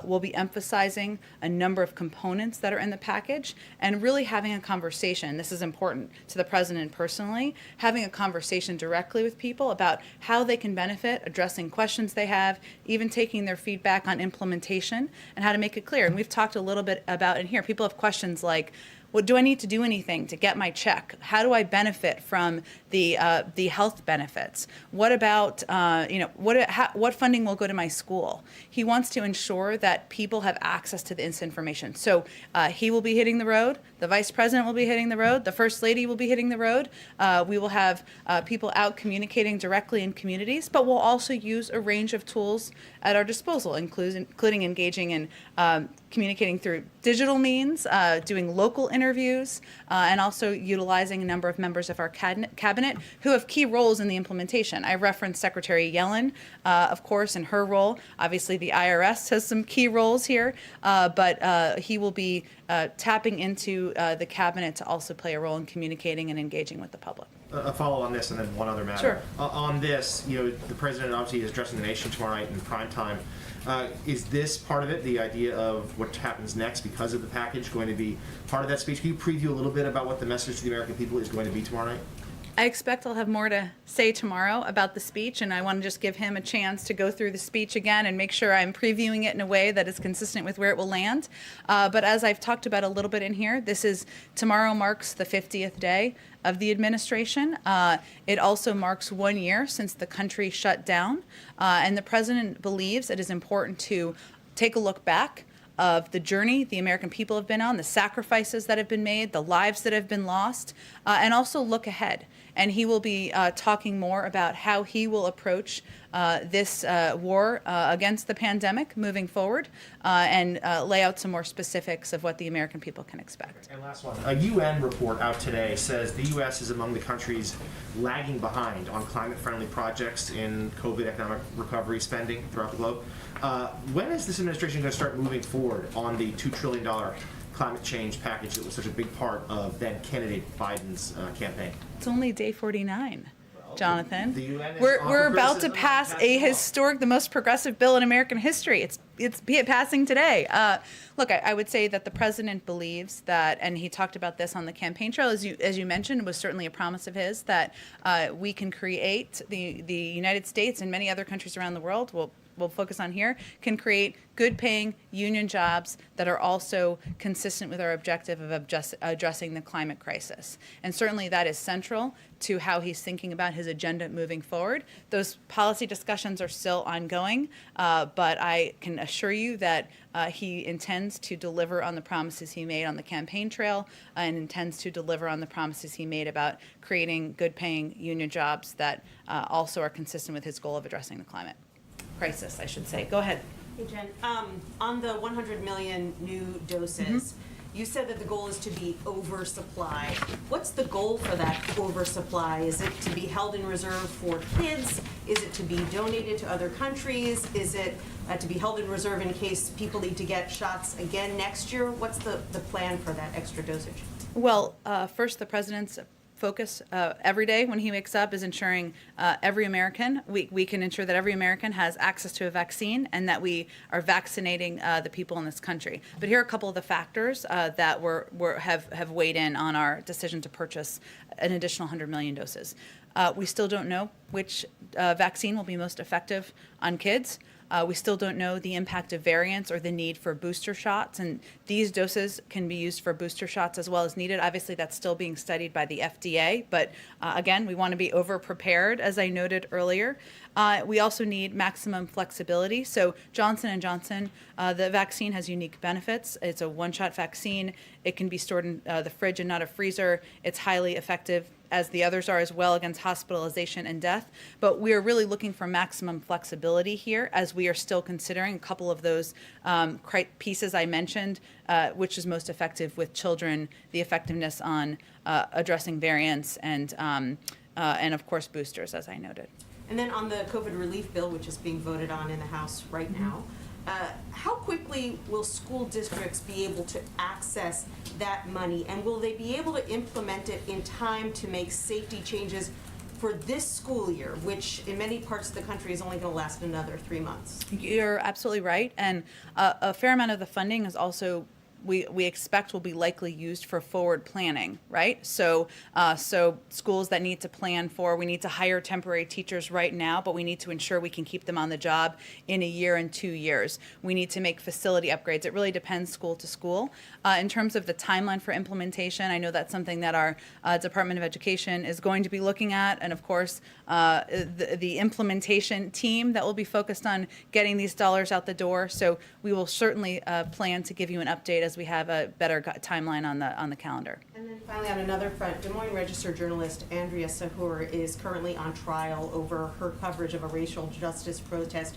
We'll be emphasizing a number of components that are in the package and really having a conversation. This is important to the president personally, having a conversation directly with people about how they can benefit, addressing questions they have, even taking their feedback on implementation and how to make it clear. And we've talked a little bit about in here. People have questions like, well, do I need to do anything to get my check? How do I benefit from the health benefits? What about what funding will go to my school? He wants to ensure that people have access to this information. So he will be hitting the road. The vice president will be hitting the road. The first lady will be hitting the road. We will have people out communicating directly in communities, but we'll also use a range of tools at our disposal, including engaging in communicating through digital means, doing local interviews, and also utilizing a number of members of our cabinet who have key roles in the implementation. I referenced Secretary Yellen, of course, in her role. Obviously, the IRS has some key roles here, but he will be tapping into the cabinet to also play a role in communicating and engaging with the public. A follow on this, and then one other matter. Sure. On this, the president obviously is addressing the nation tomorrow night in prime time. Is this part of it, the idea of what happens next because of the package, going to be part of that speech? Can you preview a little bit about what the message to the American people is going to be tomorrow night? I expect I'll have more to say tomorrow about the speech, and I want to just give him a chance to go through the speech again and make sure I'm previewing it in a way that is consistent with where it will land. But as I've talked about a little bit in here, tomorrow marks the 50th day of the administration. It also marks 1 year since the country shut down, and the president believes it is important to take a look back of the journey the American people have been on, the sacrifices that have been made, the lives that have been lost, and also look ahead. And he will be talking more about how he will approach this war against the pandemic moving forward, and lay out some more specifics of what the American people can expect. And last one. A UN report out today says the U.S. is among the countries lagging behind on climate-friendly projects in COVID economic recovery spending throughout the globe. When is this administration going to start moving forward on the $2 trillion climate change package that was such a big part of then candidate Biden's campaign? It's only day 49. Jonathan, The UN is we're about to criticism pass of a law. historic, the most progressive bill in American history. It's passing today. Look, I would say that the president believes that, and he talked about this on the campaign trail, as you mentioned, it was certainly a promise of his, that we can create the United States and many other countries around the world. We'll focus on here, can create good-paying union jobs that are also consistent with our objective of addressing the climate crisis. And certainly that is central to how he's thinking about his agenda moving forward. Those policy discussions are still ongoing, but I can assure you that he intends to deliver on the promises he made on the campaign trail, and intends to deliver on the promises he made about creating good-paying union jobs that also are consistent with his goal of addressing the climate crisis, I should say. Go ahead. Hey, Jen, on the 100 million new doses, you said that the goal is to be oversupply. What's the goal for that oversupply? Is it to be held in reserve for kids? Is it to be donated to other countries? Is it to be held in reserve in case people need to get shots again next year? What's the plan for that extra dosage? Well, first, the president's focus every day when he wakes up is ensuring every American, we can ensure that every American has access to a vaccine, and that we are vaccinating the people in this country. But here are a couple of the factors that have weighed in on our decision to purchase an additional 100 million doses. We still don't know which vaccine will be most effective on kids. We still don't know the impact of variants or the need for booster shots, and these doses can be used for booster shots as well as needed. Obviously, that's still being studied by the FDA, but again, we want to be over-prepared, as I noted earlier. We also need maximum flexibility. So Johnson & Johnson, the vaccine has unique benefits. It's a one-shot vaccine. It can be stored in the fridge and not a freezer. It's highly effective as the others are as well, against hospitalization and death. But we are really looking for maximum flexibility here, as we are still considering a couple of those pieces I mentioned, which is most effective with children, the effectiveness on addressing variants, and of course boosters, as I noted. And then on the COVID relief bill, which is being voted on in the House right now, how quickly will school districts be able to access that money? And will they be able to implement it in time to make safety changes for this school year, which in many parts of the country is only going to last another 3 months? You're absolutely right. And a fair amount of the funding is also we expect will be likely used for forward planning, right? So schools that need to plan for, we need to hire temporary teachers right now, but we need to ensure we can keep them on the job in a year and 2 years. We need to make facility upgrades. It really depends school to school. In terms of the timeline for implementation, I know that's something that our Department of Education is going to be looking at, and of course, the implementation team that will be focused on getting these dollars out the door. So we will certainly plan to give you an update as we have a better timeline on the calendar. And then finally, on another front, Des Moines Register journalist Andrea Sahur is currently on trial over her coverage of a racial justice protest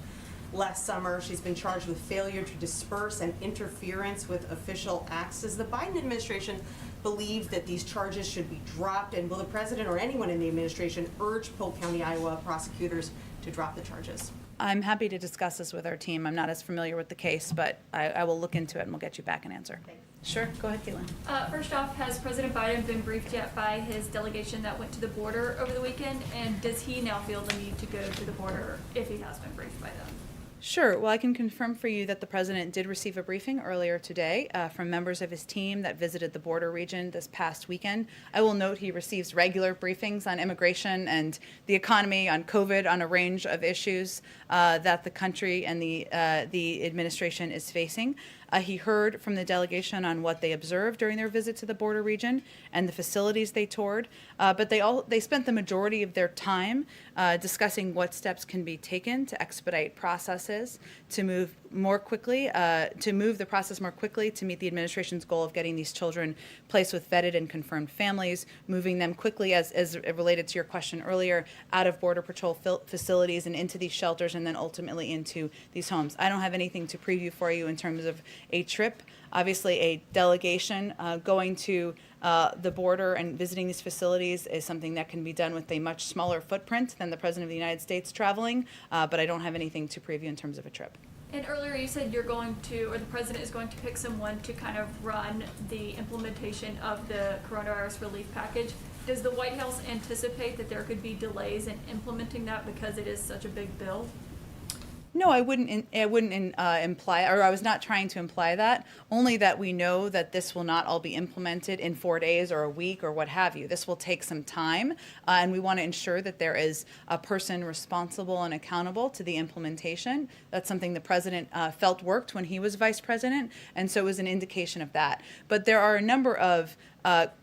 last summer. She's been charged with failure to disperse and interference with official acts. Does the Biden administration believe that these charges should be dropped? And will the president or anyone in the administration urge Polk County, Iowa prosecutors to drop the charges? I'm happy to discuss this with our team. I'm not as familiar with the case, but I will look into it and we'll get you back an answer. Thanks. Sure, go ahead, Caitlin. First off, has President Biden been briefed yet by his delegation that went to the border over the weekend? And does he now feel the need to go to the border if he has been briefed by them? Sure. Well, I can confirm for you that the president did receive a briefing earlier today from members of his team that visited the border region this past weekend. I will note he receives regular briefings on immigration and the economy, on COVID, on a range of issues that the country and the administration is facing. He heard from the delegation on what they observed during their visit to the border region and the facilities they toured, but they spent the majority of their time discussing what steps can be taken to expedite processes, to move more quickly, to move the process more quickly to meet the administration's goal of getting these children placed with vetted and confirmed families, moving them quickly, as related to your question earlier, out of Border Patrol facilities and into these shelters, and then ultimately into these homes. I don't have anything to preview for you in terms of a trip. Obviously, a delegation going to the border and visiting these facilities is something that can be done with a much smaller footprint than the President of the United States traveling, but I don't have anything to preview in terms of a trip. And earlier you said you're going to, or the president is going to pick someone to kind of run the implementation of the coronavirus relief package. Does the White House anticipate that there could be delays in implementing that because it is such a big bill? No, I wouldn't imply, or I was not trying to imply that, only that we know that this will not all be implemented in 4 days or a week or what have you. This will take some time, and we want to ensure that there is a person responsible and accountable to the implementation. That's something the president felt worked when he was vice president, and so it was an indication of that. But there are a number of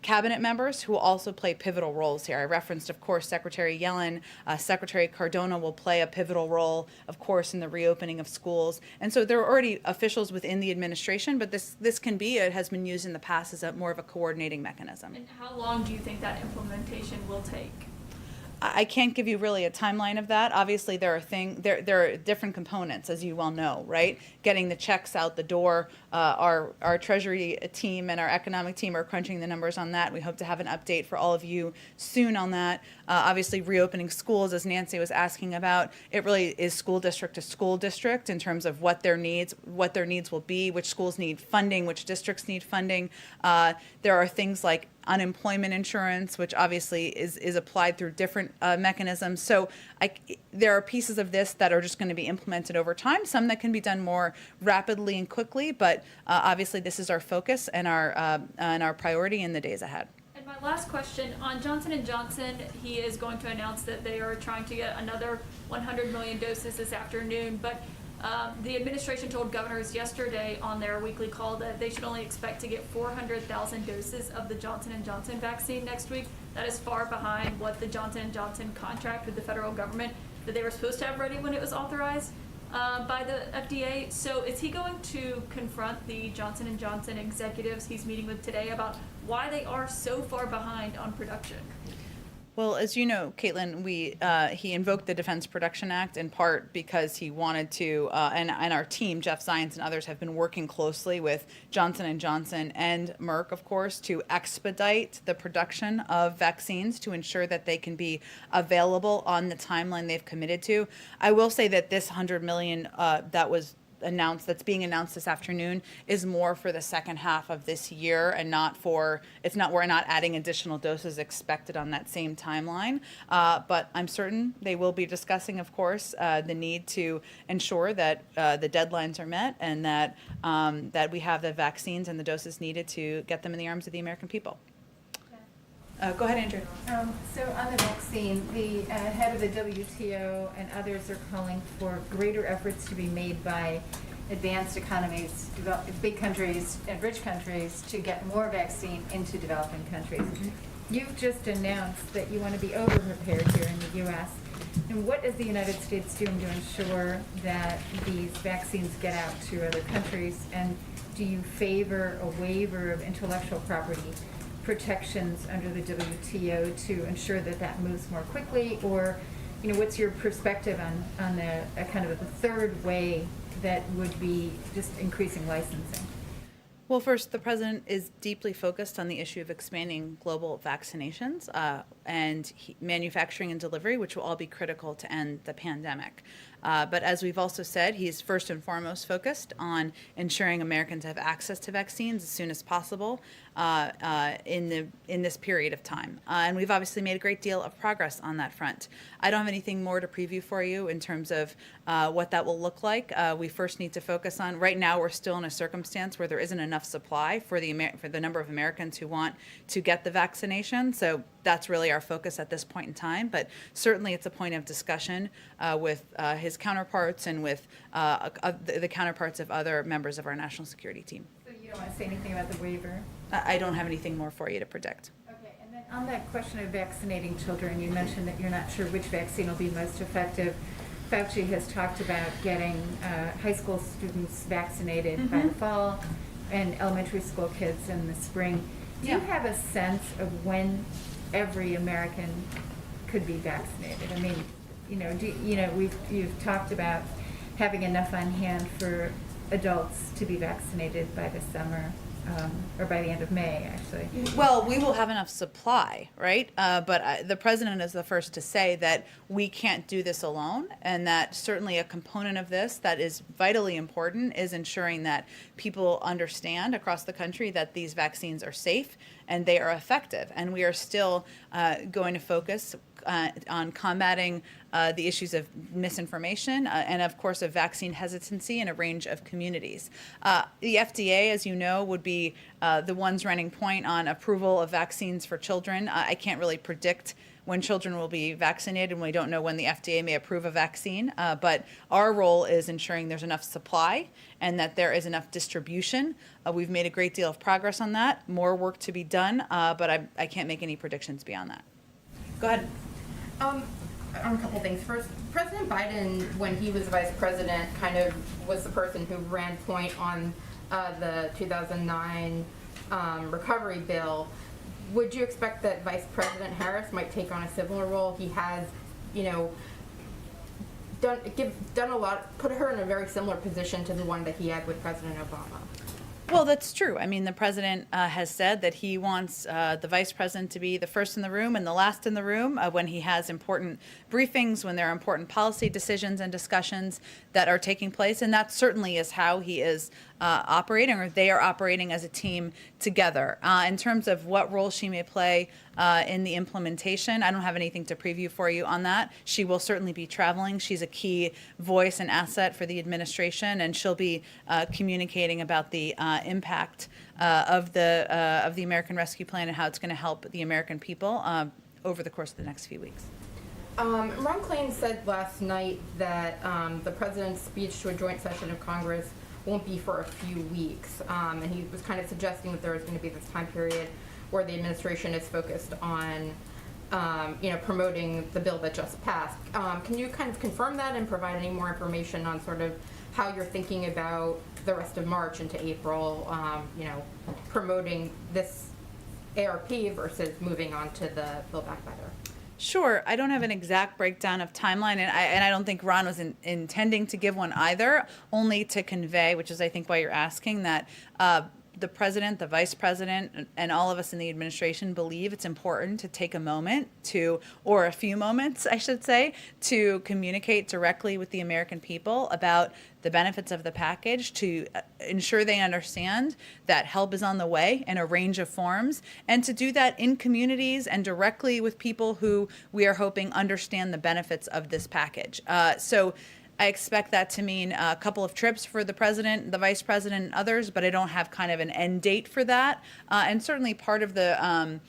cabinet members who will also play pivotal roles here. I referenced, of course, Secretary Yellen. Secretary Cardona will play a pivotal role, of course, in the reopening of schools. And so there are already officials within the administration, but this can be, it has been used in the past as more of a coordinating mechanism. And how long do you think that implementation will take? I can't give you really a timeline of that. Obviously, there are different components, as you well know, right? Getting the checks out the door. Our Treasury team and our economic team are crunching the numbers on that. We hope to have an update for all of you soon on that. Obviously, reopening schools, as Nancy was asking about, it really is school district to school district in terms of what their needs will be, which schools need funding, which districts need funding. There are things like unemployment insurance, which obviously is applied through different mechanisms. So there are pieces of this that are just going to be implemented over time, some that can be done more rapidly and quickly, but obviously this is our focus and our priority in the days ahead. And my last question, on Johnson & Johnson, he is going to announce that they are trying to get another 100 million doses this afternoon, but the administration told governors yesterday on their weekly call that they should only expect to get 400,000 doses of the Johnson & Johnson vaccine next week. That is far behind what the Johnson & Johnson contract with the federal government that they were supposed to have ready when it was authorized by the FDA. So is he going to confront the Johnson & Johnson executives he's meeting with today about why they are so far behind on production? Well, as you know, Caitlin, he invoked the Defense Production Act in part because he wanted to, and our team, Jeff Zients and others, have been working closely with Johnson & Johnson and Merck, of course, to expedite the production of vaccines to ensure that they can be available on the timeline they've committed to. I will say that this $100 million that's being announced this afternoon is more for the second half of this year and we're not adding additional doses expected on that same timeline. But I'm certain they will be discussing, of course, the need to ensure that the deadlines are met and that we have the vaccines and the doses needed to get them in the arms of the American people. Go ahead, Andrew. So on the vaccine, the head of the WTO and others are calling for greater efforts to be made by advanced economies, big countries and rich countries to get more vaccine into developing countries. You've just announced that you want to be over-prepared here in the U.S. And what is the United States doing to ensure that these vaccines get out to other countries? And do you favor a waiver of intellectual property protections under the WTO to ensure that that moves more quickly, or what's your perspective on a kind of a third way that would be just increasing licensing? Well, first, the president is deeply focused on the issue of expanding global vaccinations and manufacturing and delivery, which will all be critical to end the pandemic. But as we've also said, he's first and foremost focused on ensuring Americans have access to vaccines as soon as possible in this period of time. And we've obviously made a great deal of progress on that front. I don't have anything more to preview for you in terms of what that will look like. We first need to focus on, right now we're still in a circumstance where there isn't enough supply for the number of Americans who want to get the vaccination. So that's really our focus at this point in time. But certainly it's a point of discussion with his counterparts and with the counterparts of other members of our national security team. So you don't want to say anything about the waiver? I don't have anything more for you to predict. Okay, and then on that question of vaccinating children, you mentioned that you're not sure which vaccine will be most effective. Fauci has talked about getting high school students vaccinated by the fall and elementary school kids in the spring. Do you have a sense of when every American could be vaccinated? I mean, you've talked about having enough on hand for adults to be vaccinated by the summer, or by the end of May, actually. Well, we will have enough supply, right? But the president is the first to say that we can't do this alone, and that certainly a component of this that is vitally important is ensuring that people understand across the country that these vaccines are safe and they are effective. And we are still going to focus on combating the issues of misinformation and, of course, of vaccine hesitancy in a range of communities. The FDA, as you know, would be the ones running point on approval of vaccines for children. I can't really predict when children will be vaccinated, and we don't know when the FDA may approve a vaccine. But our role is ensuring there's enough supply and that there is enough distribution. We've made a great deal of progress on that. More work to be done, but I can't make any predictions beyond that. Go ahead. On a couple things. First, President Biden, when he was vice president, kind of was the person who ran point on the 2009 recovery bill. Would you expect that Vice President Harris might take on a similar role? He has, done a lot, put her in a very similar position to the one that he had with President Obama. Well, that's true. I mean, the president has said that he wants the vice president to be the first in the room and the last in the room when he has important briefings, when there are important policy decisions and discussions that are taking place. And that certainly is how he is operating, or they are operating as a team together. In terms of what role she may play in the implementation, I don't have anything to preview for you on that. She will certainly be traveling. She's a key voice and asset for the administration, and she'll be communicating about the impact of the American Rescue Plan and how it's going to help the American people over the course of the next few weeks. Ron Klain said last night that the president's speech to a joint session of Congress won't be for a few weeks, and he was kind of suggesting that there is going to be this time period where the administration is focused on, promoting the bill that just passed. Can you kind of confirm that and provide any more information on sort of how you're thinking about the rest of March into April, promoting this ARP versus moving on to the Build Back Better? Sure. I don't have an exact breakdown of timeline, and I don't think Ron was intending to give one either, only to convey, which is I think why you're asking, that the president, the vice president, and all of us in the administration believe it's important to take a moment to, or a few moments, I should say, to communicate directly with the American people about the benefits of the package, to ensure they understand that help is on the way in a range of forms, and to do that in communities and directly with people who we are hoping understand the benefits of this package. So I expect that to mean a couple of trips for the president, the vice president, and others, but I don't have kind of an end date for that. And certainly part of the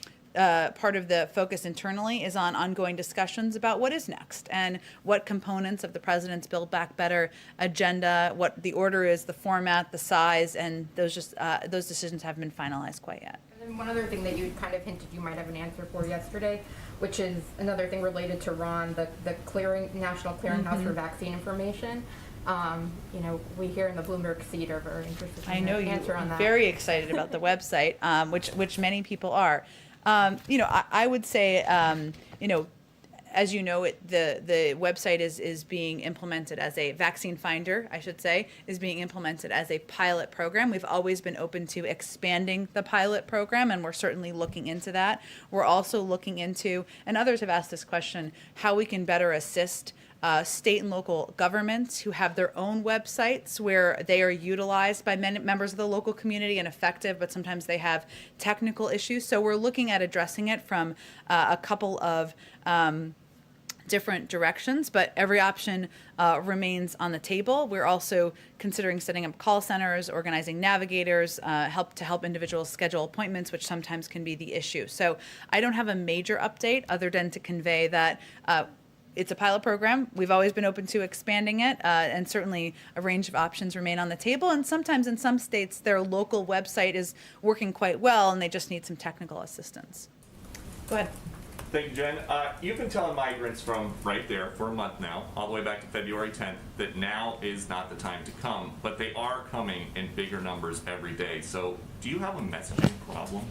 focus internally is on ongoing discussions about what is next and what components of the president's Build Back Better agenda, what the order is, the format, the size, and those decisions haven't been finalized quite yet. And then one other thing that you kind of hinted you might have an answer for yesterday, which is another thing related to Ron, the National Clearinghouse for Vaccine Information. We here in the Bloomberg seat are very interested in your answer on that. I'm very excited about the website, which many people are. I would say, as you know, the website is being implemented as a vaccine finder, I should say, is being implemented as a pilot program. We've always been open to expanding the pilot program, and we're certainly looking into that. We're also looking into, and others have asked this question, how we can better assist state and local governments who have their own websites where they are utilized by members of the local community and effective, but sometimes they have technical issues. So we're looking at addressing it from a couple of different directions, but every option remains on the table. We're also considering setting up call centers, organizing navigators, help individuals schedule appointments, which sometimes can be the issue. So I don't have a major update other than to convey that it's a pilot program. We've always been open to expanding it, and certainly a range of options remain on the table. And sometimes in some states, their local website is working quite well, and they just need some technical assistance. Go ahead. Thank you, Jen. You've been telling migrants from right there for a month now, all the way back to February 10th, that now is not the time to come, but they are coming in bigger numbers every day. So do you have a messaging problem?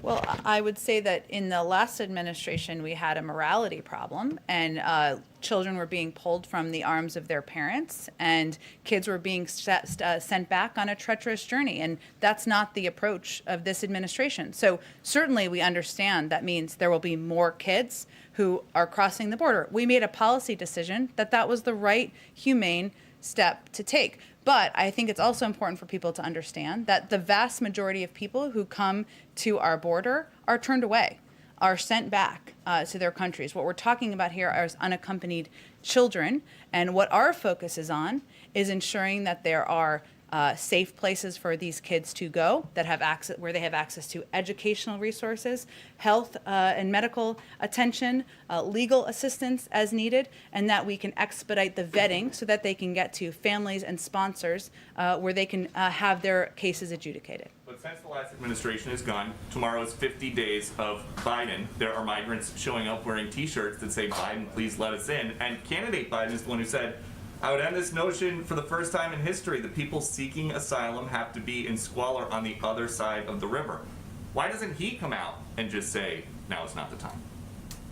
Well, I would say that in the last administration, we had a morality problem, and children were being pulled from the arms of their parents, and kids were being sent back on a treacherous journey. And that's not the approach of this administration. So certainly we understand that means there will be more kids who are crossing the border. We made a policy decision that was the right, humane step to take. But I think it's also important for people to understand that the vast majority of people who come to our border are turned away, are sent back to their countries. What we're talking about here are unaccompanied children, and what our focus is on is ensuring that there are safe places for these kids to go that have access, where they have access to educational resources, health and medical attention, legal assistance as needed, and that we can expedite the vetting so that they can get to families and sponsors where they can have their cases adjudicated. But since the last administration is gone, tomorrow is 50 days of Biden. There are migrants showing up wearing T-shirts that say, "Biden, please let us in." And candidate Biden is the one who said, "I would end this notion for the first time in history that people seeking asylum have to be in squalor on the other side of the river." Why doesn't he come out and just say, "Now is not the time"?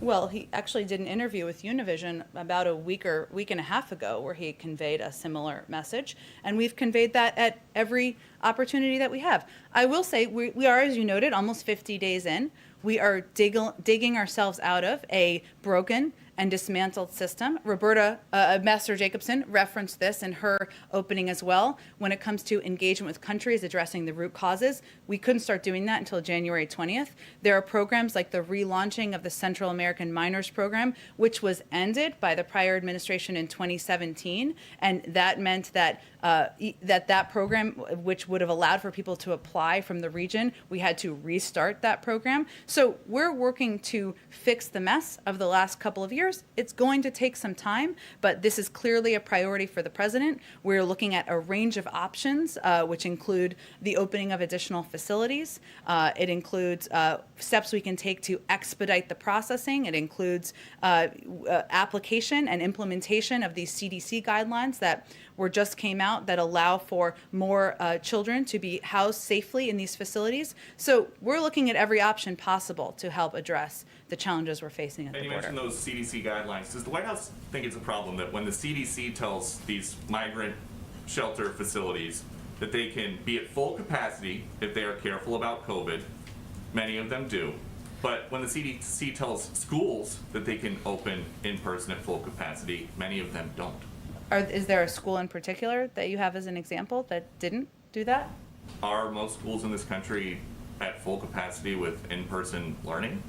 Well, he actually did an interview with Univision about a week and a half ago where he conveyed a similar message, and we've conveyed that at every opportunity that we have. I will say we are, as you noted, almost 50 days in. We are digging ourselves out of a broken and dismantled system. Roberta Master-Jacobson referenced this in her opening as well. When it comes to engagement with countries addressing the root causes, we couldn't start doing that until January 20th. There are programs like the relaunching of the Central American Minors Program, which was ended by the prior administration in 2017, and that meant that that program, which would have allowed for people to apply from the region, we had to restart that program. So we're working to fix the mess of the last couple of years. It's going to take some time, but this is clearly a priority for the president. We're looking at a range of options, which include the opening of additional facilities. It includes steps we can take to expedite the processing. It includes application and implementation of these CDC guidelines that just came out that allow for more children to be housed safely in these facilities. So we're looking at every option possible possible to help address the challenges we're facing at And the you border. mentioned those CDC guidelines. Does the White House think it's a problem that when the CDC tells these migrant shelter facilities that they can be at full capacity if they are careful about COVID, many of them do, but when the CDC tells schools that they can open in person at full capacity, many of them don't? Is there a school in particular that you have as an example that didn't do that? Are most schools in this country at full capacity with in-person learning?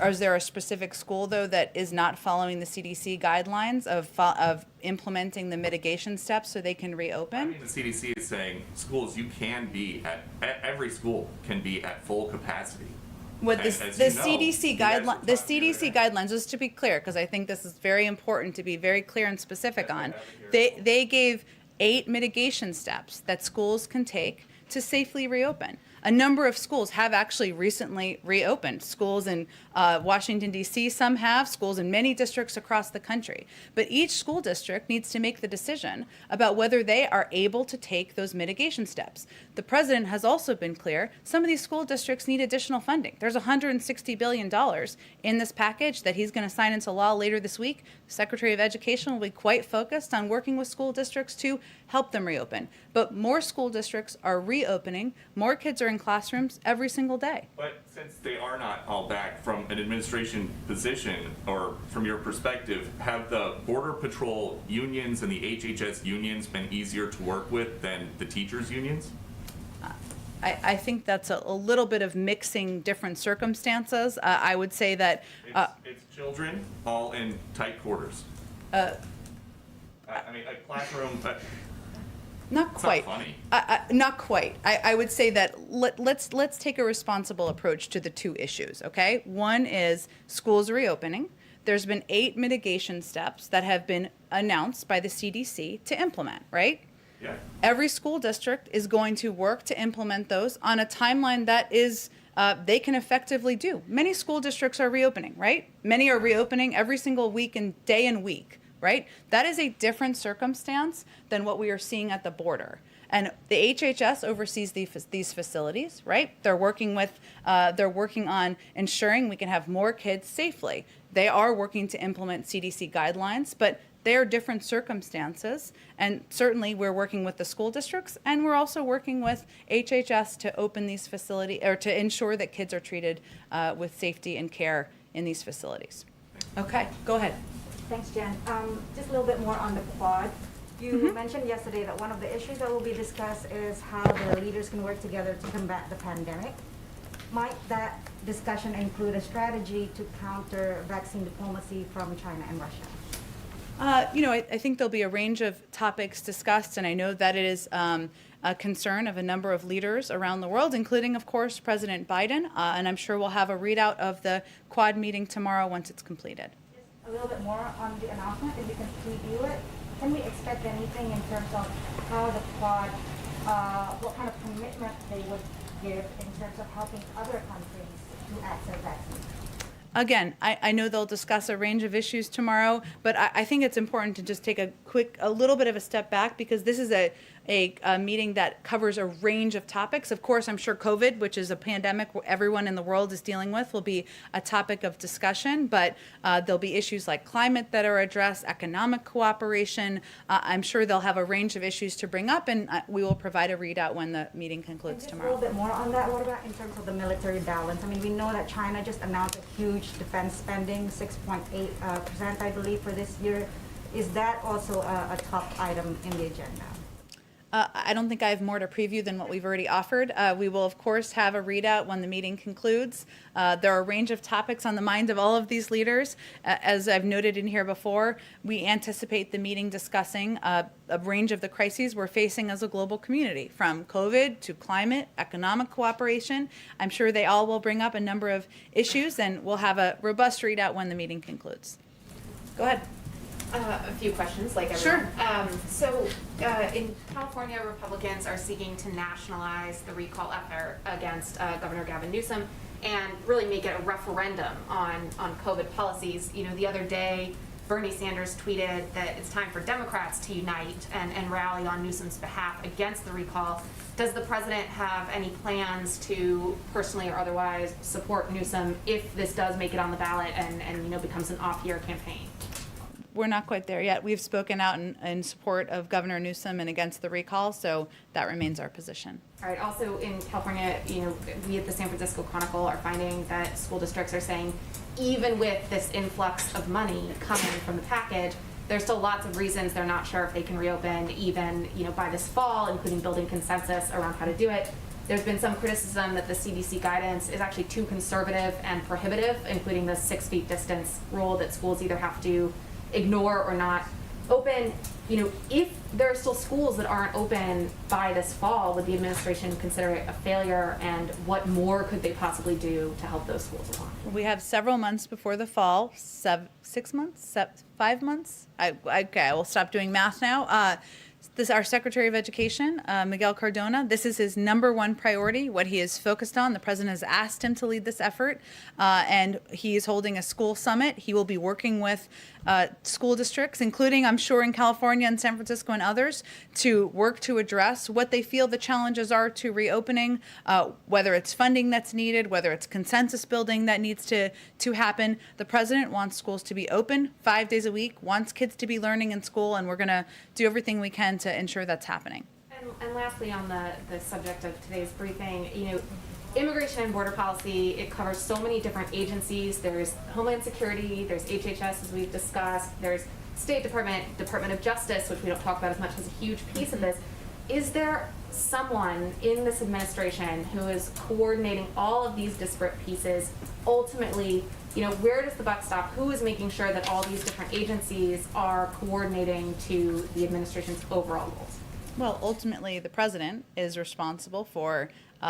Is there a specific school, though, that is not following the CDC guidelines of implementing the mitigation steps so they can I reopen? mean, the CDC is saying schools, you can be every school can be at full capacity. What As the you know, CDC you guys guideline, were the talking CDC about guidelines, just to be clear, because I think this is very important to be very clear and specific That's what on. I have it here. They gave 8 mitigation steps that schools can take to safely reopen. A number of schools have actually recently reopened. Schools in Washington, D.C., some have, schools in many districts across the country. But each school district needs to make the decision about whether they are able to take those mitigation steps. The president has also been clear, some of these school districts need additional funding. There's $160 billion in this package that he's going to sign into law later this week. The Secretary of Education will be quite focused on working with school districts to help them reopen. But more school districts are reopening, more kids are in classrooms every single day. But since they are not all back, from an administration position or from your perspective, have the Border Patrol unions and the HHS unions been easier to work with than the teachers' unions? I think that's a little bit of mixing different circumstances. I would say that It's children all in tight quarters. I mean, a classroom, but not it's not quite. funny. Not quite. I would say that let's take a responsible approach to the two issues, okay? One is schools reopening. There's been 8 mitigation steps that have been announced by the CDC to implement, right? Yeah. Every school district is going to work to implement those on a timeline that is they can effectively do. Many school districts are reopening, right? Many are reopening every single week and day and week, right? That is a different circumstance than what we are seeing at the border. And the HHS oversees these facilities, right? They're working on ensuring we can have more kids safely. They are working to implement CDC guidelines, but they are different circumstances. And certainly we're working with the school districts, and we're also working with HHS to open these facilities, or to ensure that kids are treated with safety and care in these facilities. Okay, go ahead. Thanks, Jen. Just a little bit more on the Quad. You mentioned yesterday that one of the issues that will be discussed is how the leaders can work together to combat the pandemic. Might that discussion include a strategy to counter vaccine diplomacy from China and Russia? I think there'll be a range of topics discussed, and I know that it is a concern of a number of leaders around the world, including, of course, President Biden, and I'm sure we'll have a readout of the Quad meeting tomorrow once it's completed. Just a little bit more on the announcement, if you can preview it. Can we expect anything in terms of how the Quad, what kind of commitment they would give in terms of helping other countries to access vaccines? Again, I know they'll discuss a range of issues tomorrow, but I think it's important to just take a little bit of a step back, because this is a meeting that covers a range of topics. Of course, I'm sure COVID, which is a pandemic everyone in the world is dealing with, will be a topic of discussion, but there'll be issues like climate that are addressed, economic cooperation. I'm sure they'll have a range of issues to bring up, and we will provide a readout when the meeting concludes Just tomorrow. a little bit more on that. What about in terms of the military balance? I mean, we know that China just announced a huge defense spending, 6.8%, I believe, for this year. Is that also a top item in the agenda? I don't think I have more to preview than what we've already offered. We will, of course, have a readout when the meeting concludes. There are a range of topics on the mind of all of these leaders. As I've noted in here before, we anticipate the meeting discussing a range of the crises we're facing as a global community, from COVID to climate, economic cooperation. I'm sure they all will bring up a number of issues, and we'll have a robust readout when the meeting concludes. Go ahead. A few questions, like everyone. So, in California, Republicans are seeking to nationalize the recall effort against Governor Gavin Newsom and really make it a referendum on COVID policies. You know, the other day, Bernie Sanders tweeted that it's time for Democrats to unite and rally on Newsom's behalf against the recall. Does the president have any plans to personally or otherwise support Newsom if this does make it on the ballot and becomes an off-year campaign? We're not quite there yet. We've spoken out in support of Governor Newsom and against the recall, so that remains our position. All right, also in California, we at the San Francisco Chronicle are finding that school districts are saying even with this influx of money coming from the package, there's still lots of reasons they're not sure if they can reopen even, by this fall, including building consensus around how to do it. There's been some criticism that the CDC guidance is actually too conservative and prohibitive, including the 6 feet distance rule that schools either have to ignore or not open. If there are still schools that aren't open by this fall, would the administration consider it a failure, and what more could they possibly do to help those schools along? We have several months before the fall, 6 months, 5 months. Okay, I will stop doing math now. Our Secretary of Education, Miguel Cardona, this is his #1 priority, what he is focused on. The president has asked him to lead this effort, and he is holding a school summit. He will be working with school districts, including, I'm sure, in California and San Francisco and others, to work to address what they feel the challenges are to reopening, whether it's funding that's needed, whether it's consensus building that needs to happen. The president wants schools to be open 5 days a week, wants kids to be learning in school, and we're going to do everything we can to ensure that's happening. And lastly, on the subject of today's briefing, immigration and border policy, it covers so many different agencies. There's Homeland Security, there's HHS, as we've discussed, there's State Department, Department of Justice, which we don't talk about as much, has a huge piece of this. Is there someone in this administration who is coordinating all of these disparate pieces? Ultimately, where does the buck stop? Who is making sure that all these different agencies are coordinating to the administration's overall goals? Well, ultimately, the president is responsible for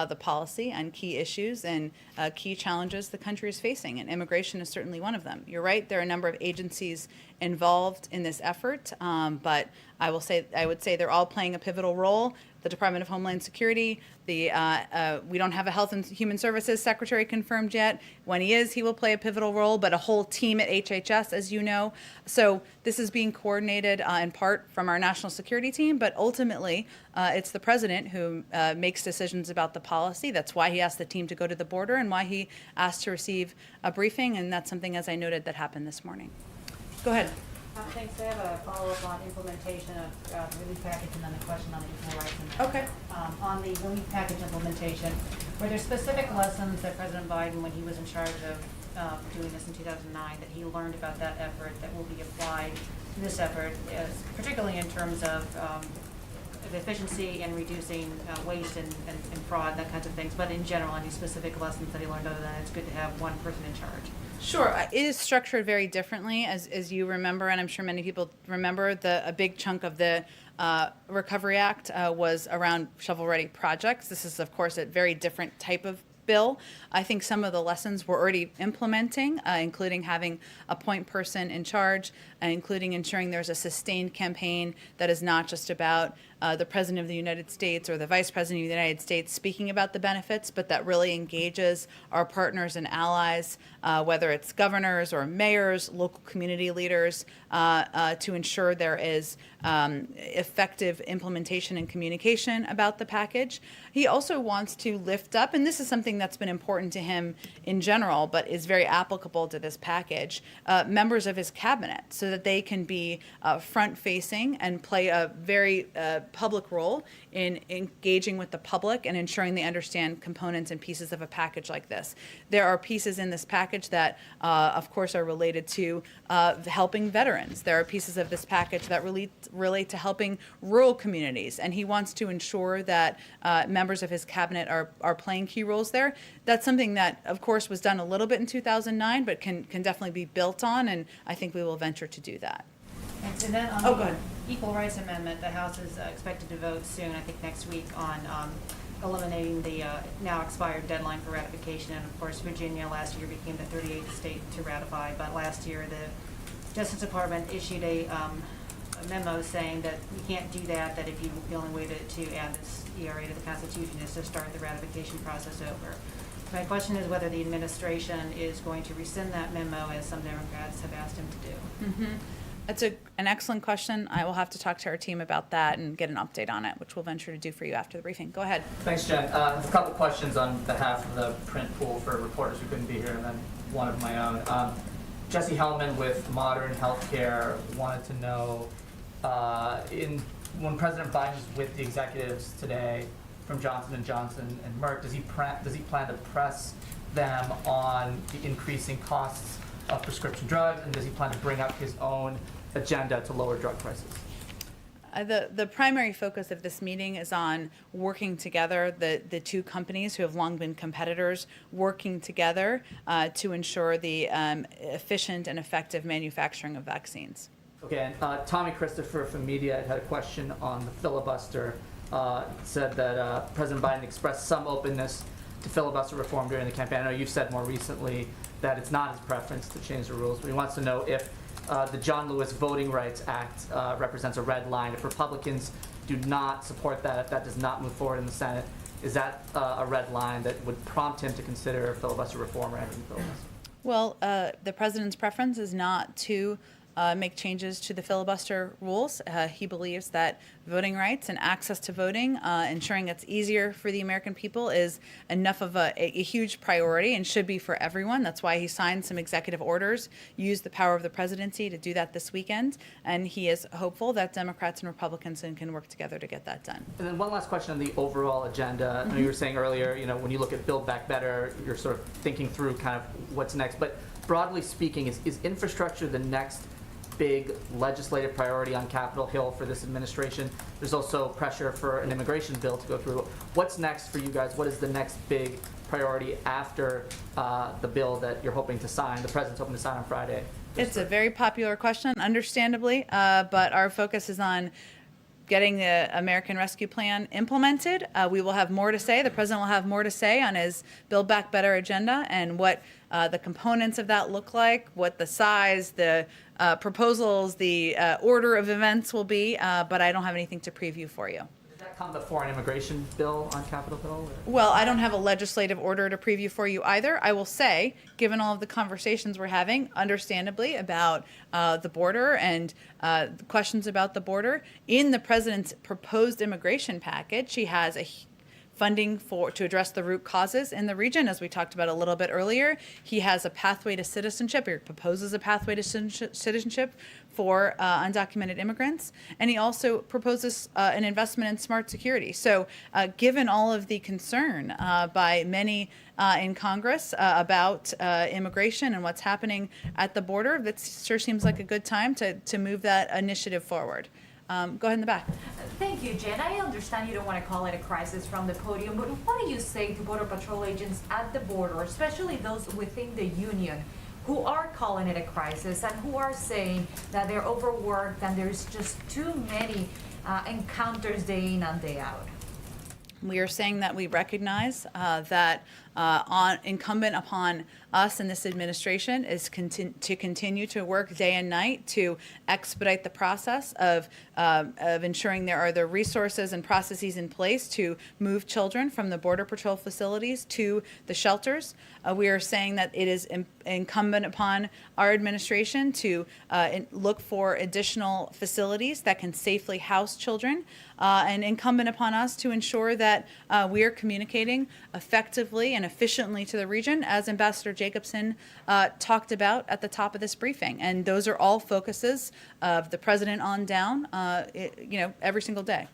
the policy on key issues and key challenges the country is facing, and immigration is certainly one of them. You're right, there are a number of agencies involved in this effort, but I would say they're all playing a pivotal role. The Department of Homeland Security, we don't have a Health and Human Services Secretary confirmed yet. When he is, he will play a pivotal role, but a whole team at HHS, as you know. So this is being coordinated in part from our national security team, but ultimately it's the president who makes decisions about the policy. That's why he asked the team to go to the border and why he asked to receive a briefing, and that's something, as I noted, that happened this morning. Go ahead. Thanks. I have a follow-up on implementation of the relief package and then a question on the equal rights amendment. Okay. On the relief package implementation, were there specific lessons that President Biden, when he was in charge of doing this in 2009, that he learned about that effort that will be applied to this effort, particularly in terms of efficiency and reducing waste and fraud, that kinds of things, but in general, any specific lessons that he learned other than it's good to have one person in charge? Sure. It is structured very differently, as you remember, and I'm sure many people remember. A big chunk of the Recovery Act was around shovel-ready projects. This is, of course, a very different type of bill. I think some of the lessons we're already implementing, including having a point person in charge, including ensuring there's a sustained campaign that is not just about the President of the United States or the Vice President of the United States speaking about the benefits, but that really engages our partners and allies, whether it's governors or mayors, local community leaders, to ensure there is effective implementation and communication about the package. He also wants to lift up, and this is something that's been important to him in general, but is very applicable to this package, members of his cabinet, so that they can be front-facing and play a very public role in engaging with the public and ensuring they understand components and pieces of a package like this. There are pieces in this package that, of course, are related to helping veterans. There are pieces of this package that relate to helping rural communities, and he wants to ensure that members of his cabinet are playing key roles there. That's something that, of course, was done a little bit in 2009, but can definitely be built on, and I think we will venture to do that. Thanks. And then on go the ahead. Equal Rights Amendment, the House is expected to vote soon, I think next week, on eliminating the now expired deadline for ratification. And of course, Virginia last year became the 38th state to ratify, but last year the Justice Department issued a memo saying that we can't do that, that the only way to add this ERA to the Constitution is to start the ratification process over. My question is whether the administration is going to rescind that memo, as some Democrats have asked him to do. That's an excellent question. I will have to talk to our team about that and get an update on it, which we'll venture to do for you after the briefing. Go ahead. Thanks, Jen. I have a couple questions on behalf of the print pool for reporters who couldn't be here, and then one of my own. Jesse Hellman with Modern Healthcare wanted to know, when President Biden is with the executives today from Johnson & Johnson and Merck, does he plan to press them on the increasing costs of prescription drugs, and does he plan to bring up his own agenda to lower drug prices? The primary focus of this meeting is on working together, the two companies who have long been competitors, working together to ensure the efficient and effective manufacturing of vaccines. Okay, and Tommy Christopher from Media had a question on the filibuster. Said that President Biden expressed some openness to filibuster reform during the campaign. I know you've said more recently that it's not his preference to change the rules, but he wants to know if the John Lewis Voting Rights Act represents a red line. If Republicans do not support that, if that does not move forward in the Senate, is that a red line that would prompt him to consider filibuster reform or ending the filibuster? Well, the president's preference is not to make changes to the filibuster rules. He believes that voting rights and access to voting, ensuring it's easier for the American people, is enough of a huge priority and should be for everyone. That's why he signed some executive orders, used the power of the presidency to do that this weekend, and he is hopeful that Democrats and Republicans can work together to get that done. And then one last question on the overall agenda. I know you were saying earlier, when you look at Build Back Better, you're sort of thinking through kind of what's next. But broadly speaking, is infrastructure the next big legislative priority on Capitol Hill for this administration? There's also pressure for an immigration bill to go through. What's next for you guys? What is the next big priority after the bill that you're hoping to sign, the president's hoping to sign on Friday? It's a very popular question, understandably, but our focus is on getting the American Rescue Plan implemented. We will have more to say. The president will have more to say on his Build Back Better agenda and what the components of that look like, what the size, the proposals, the order of events will be, but I don't have anything to preview for you. Does that come before an immigration bill on Capitol Hill? Well, I don't have a legislative order to preview for you either. I will say, given all of the conversations we're having, understandably, about the border and questions about the border, in the president's proposed immigration package, he has funding to address the root causes in the region, as we talked about a little bit earlier. He has a pathway to citizenship, or proposes a pathway to citizenship for undocumented immigrants, and he also proposes an investment in smart security. So given all of the concern by many in Congress about immigration and what's happening at the border, that sure seems like a good time to move that initiative forward. Go ahead in the back. Thank you, Jen. I understand you don't want to call it a crisis from the podium, but what do you say to Border Patrol agents at the border, especially those within the union, who are calling it a crisis and who are saying that they're overworked and there's just too many encounters day in and day out? We are saying that we recognize that incumbent upon us in this administration is to continue to work day and night to expedite the process of ensuring there are the resources and processes in place to move children from the Border Patrol facilities to the shelters. We are saying that it is incumbent upon our administration to look for additional facilities that can safely house children, and incumbent upon us to ensure that we are communicating effectively and efficiently to the region, as Ambassador Jacobson talked about at the top of this briefing. And those are all focuses of the president on down, every single day.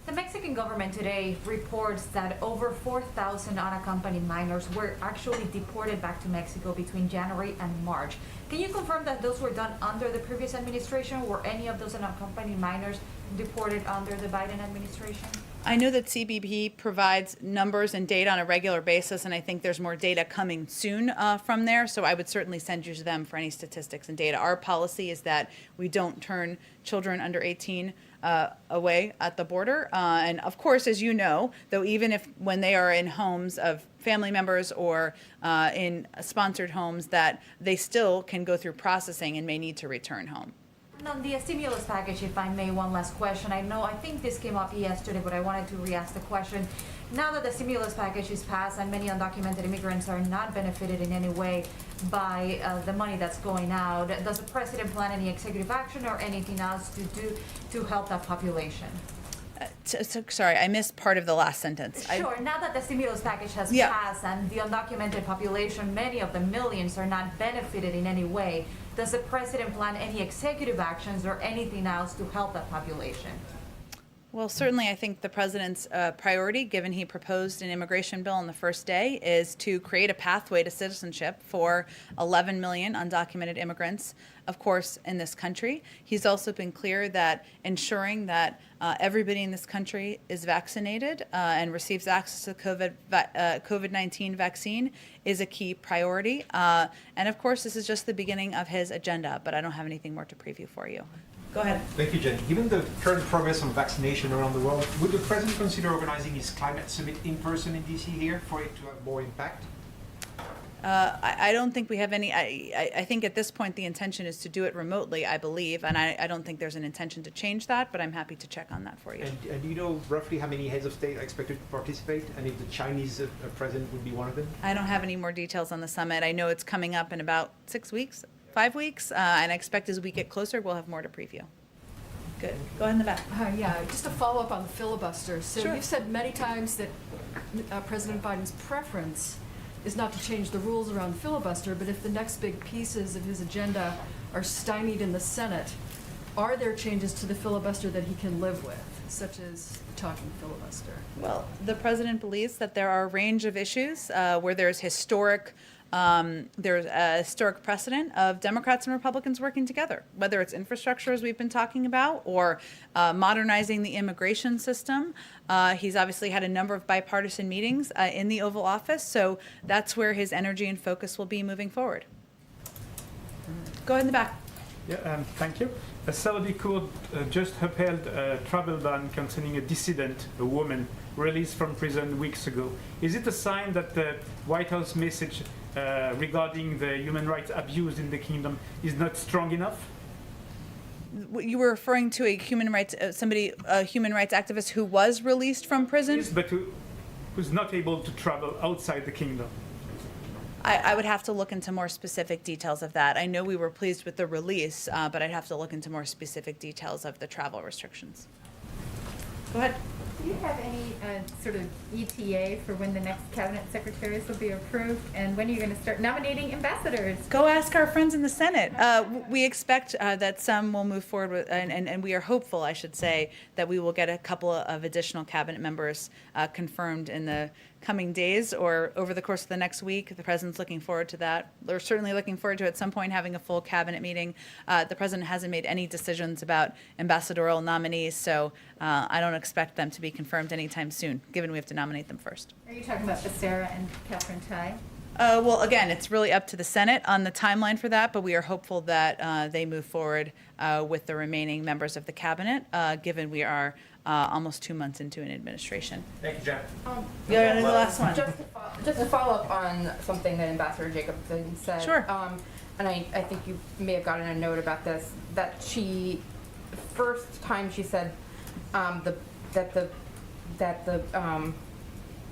The Mexican government today reports that over 4,000 unaccompanied minors were actually deported back to Mexico between January and March. Can you confirm that those were done under the previous administration? Were any of those unaccompanied minors deported under the Biden administration? I know that CBP provides numbers and data on a regular basis, and I think there's more data coming soon from there, so I would certainly send you to them for any statistics and data. Our policy is that we don't turn children under 18 away at the border. And of course, as you know, though, even when they are in homes of family members or in sponsored homes, that they still can go through processing and may need to return home. And on the stimulus package, if I may, one last question. I think this came up yesterday, but I wanted to re-ask the question. Now that the stimulus package is passed and many undocumented immigrants are not benefited in any way by the money that's going out, does the president plan any executive action or anything else to do to help that population? Sorry, I missed part of the last sentence. Sure. Now that the stimulus package has Yeah. passed and the undocumented population, many of the millions, are not benefited in any way, does the president plan any executive actions or anything else to help that population? Well, certainly, I think the president's priority, given he proposed an immigration bill on the first day, is to create a pathway to citizenship for 11 million undocumented immigrants, of course, in this country. He's also been clear that ensuring that everybody in this country is vaccinated and receives access to COVID-19 vaccine is a key priority. And of course, this is just the beginning of his agenda, but I don't have anything more to preview for you. Go ahead. Thank you, Jen. Given the current progress on vaccination around the world, would the president consider organizing his climate summit in person in DC here for it to have more impact? I don't think we have any, I think at this point the intention is to do it remotely, I believe, and I don't think there's an intention to change that, but I'm happy to check on that for you. And do you know roughly how many heads of state are expected to participate, and if the Chinese president would be one of them? I don't have any more details on the summit. I know it's coming up in about 6 weeks, 5 weeks, and I expect as we get closer, we'll have more to preview. Good. Go ahead in the back. Yeah, just to follow up on the filibuster. So Sure. you've said many times that President Biden's preference is not to change the rules around the filibuster, but if the next big pieces of his agenda are stymied in the Senate, are there changes to the filibuster that he can live with, such as talking filibuster? Well, the president believes that there are a range of issues where there's a historic precedent of Democrats and Republicans working together, whether it's infrastructure, as we've been talking about, or modernizing the immigration system. He's obviously had a number of bipartisan meetings in the Oval Office, so that's where his energy and focus will be moving forward. Go ahead in the back. Yeah, thank you. A Saudi court just upheld a travel ban concerning a dissident, a woman, released from prison weeks ago. Is it a sign that the White House message regarding the human rights abuse in the kingdom is not strong enough? You were referring to a human rights activist who was released from prison? Yes, but who's not able to travel outside the kingdom. I would have to look into more specific details of that. I know we were pleased with the release, but I'd have to look into more specific details of the travel restrictions. Go ahead. Do you have any sort of ETA for when the next cabinet secretaries will be approved, and when are you going to start nominating ambassadors? Go ask our friends in the Senate. We expect that some will move forward with, and we are hopeful, I should say, that we will get a couple of additional cabinet members confirmed in the coming days or over the course of the next week. The president's looking forward to that. We're certainly looking forward to at some point having a full cabinet meeting. The president hasn't made any decisions about ambassadorial nominees, so I don't expect them to be confirmed anytime soon, given we have to nominate them first. Are you talking about Becerra and Catherine Tai? Well, again, it's really up to the Senate on the timeline for that, but we are hopeful that they move forward with the remaining members of the cabinet, given we are almost 2 months into an administration. Thank you, Jen. Yeah, and the last one. Just to follow up on something that Ambassador Jacobson said. Sure. And I think you may have gotten a note about this, that she, first time she said that the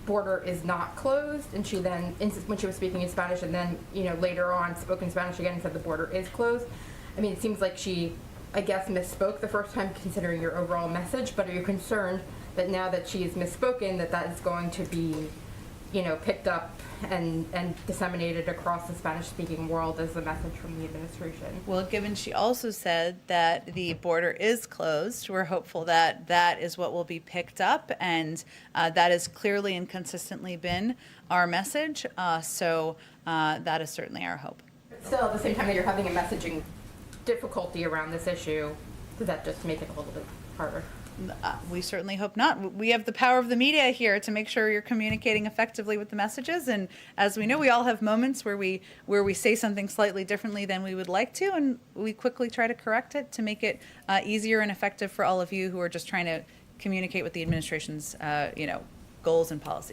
border is not closed, and she then, when she was speaking in Spanish, and then, later on spoke in Spanish again and said the border is closed. I mean, it seems like she, I guess, misspoke the first time considering your overall message, but are you concerned that now that she's misspoken that is going to be, picked up and disseminated across the Spanish-speaking world as a message from the administration? Well, given she also said that the border is closed, we're hopeful that that is what will be picked up, and that has clearly and consistently been our message, so that is certainly our hope. Still, at the same time that you're having a messaging difficulty around this issue, does that just make it a little bit harder? We certainly hope not. We have the power of the media here to make sure you're communicating effectively with the messages. And as we know, we all have moments where we say something slightly differently than we would like to, and we quickly try to correct it to make it easier and effective for all of you who are just trying to communicate with the administration's, goals and policies.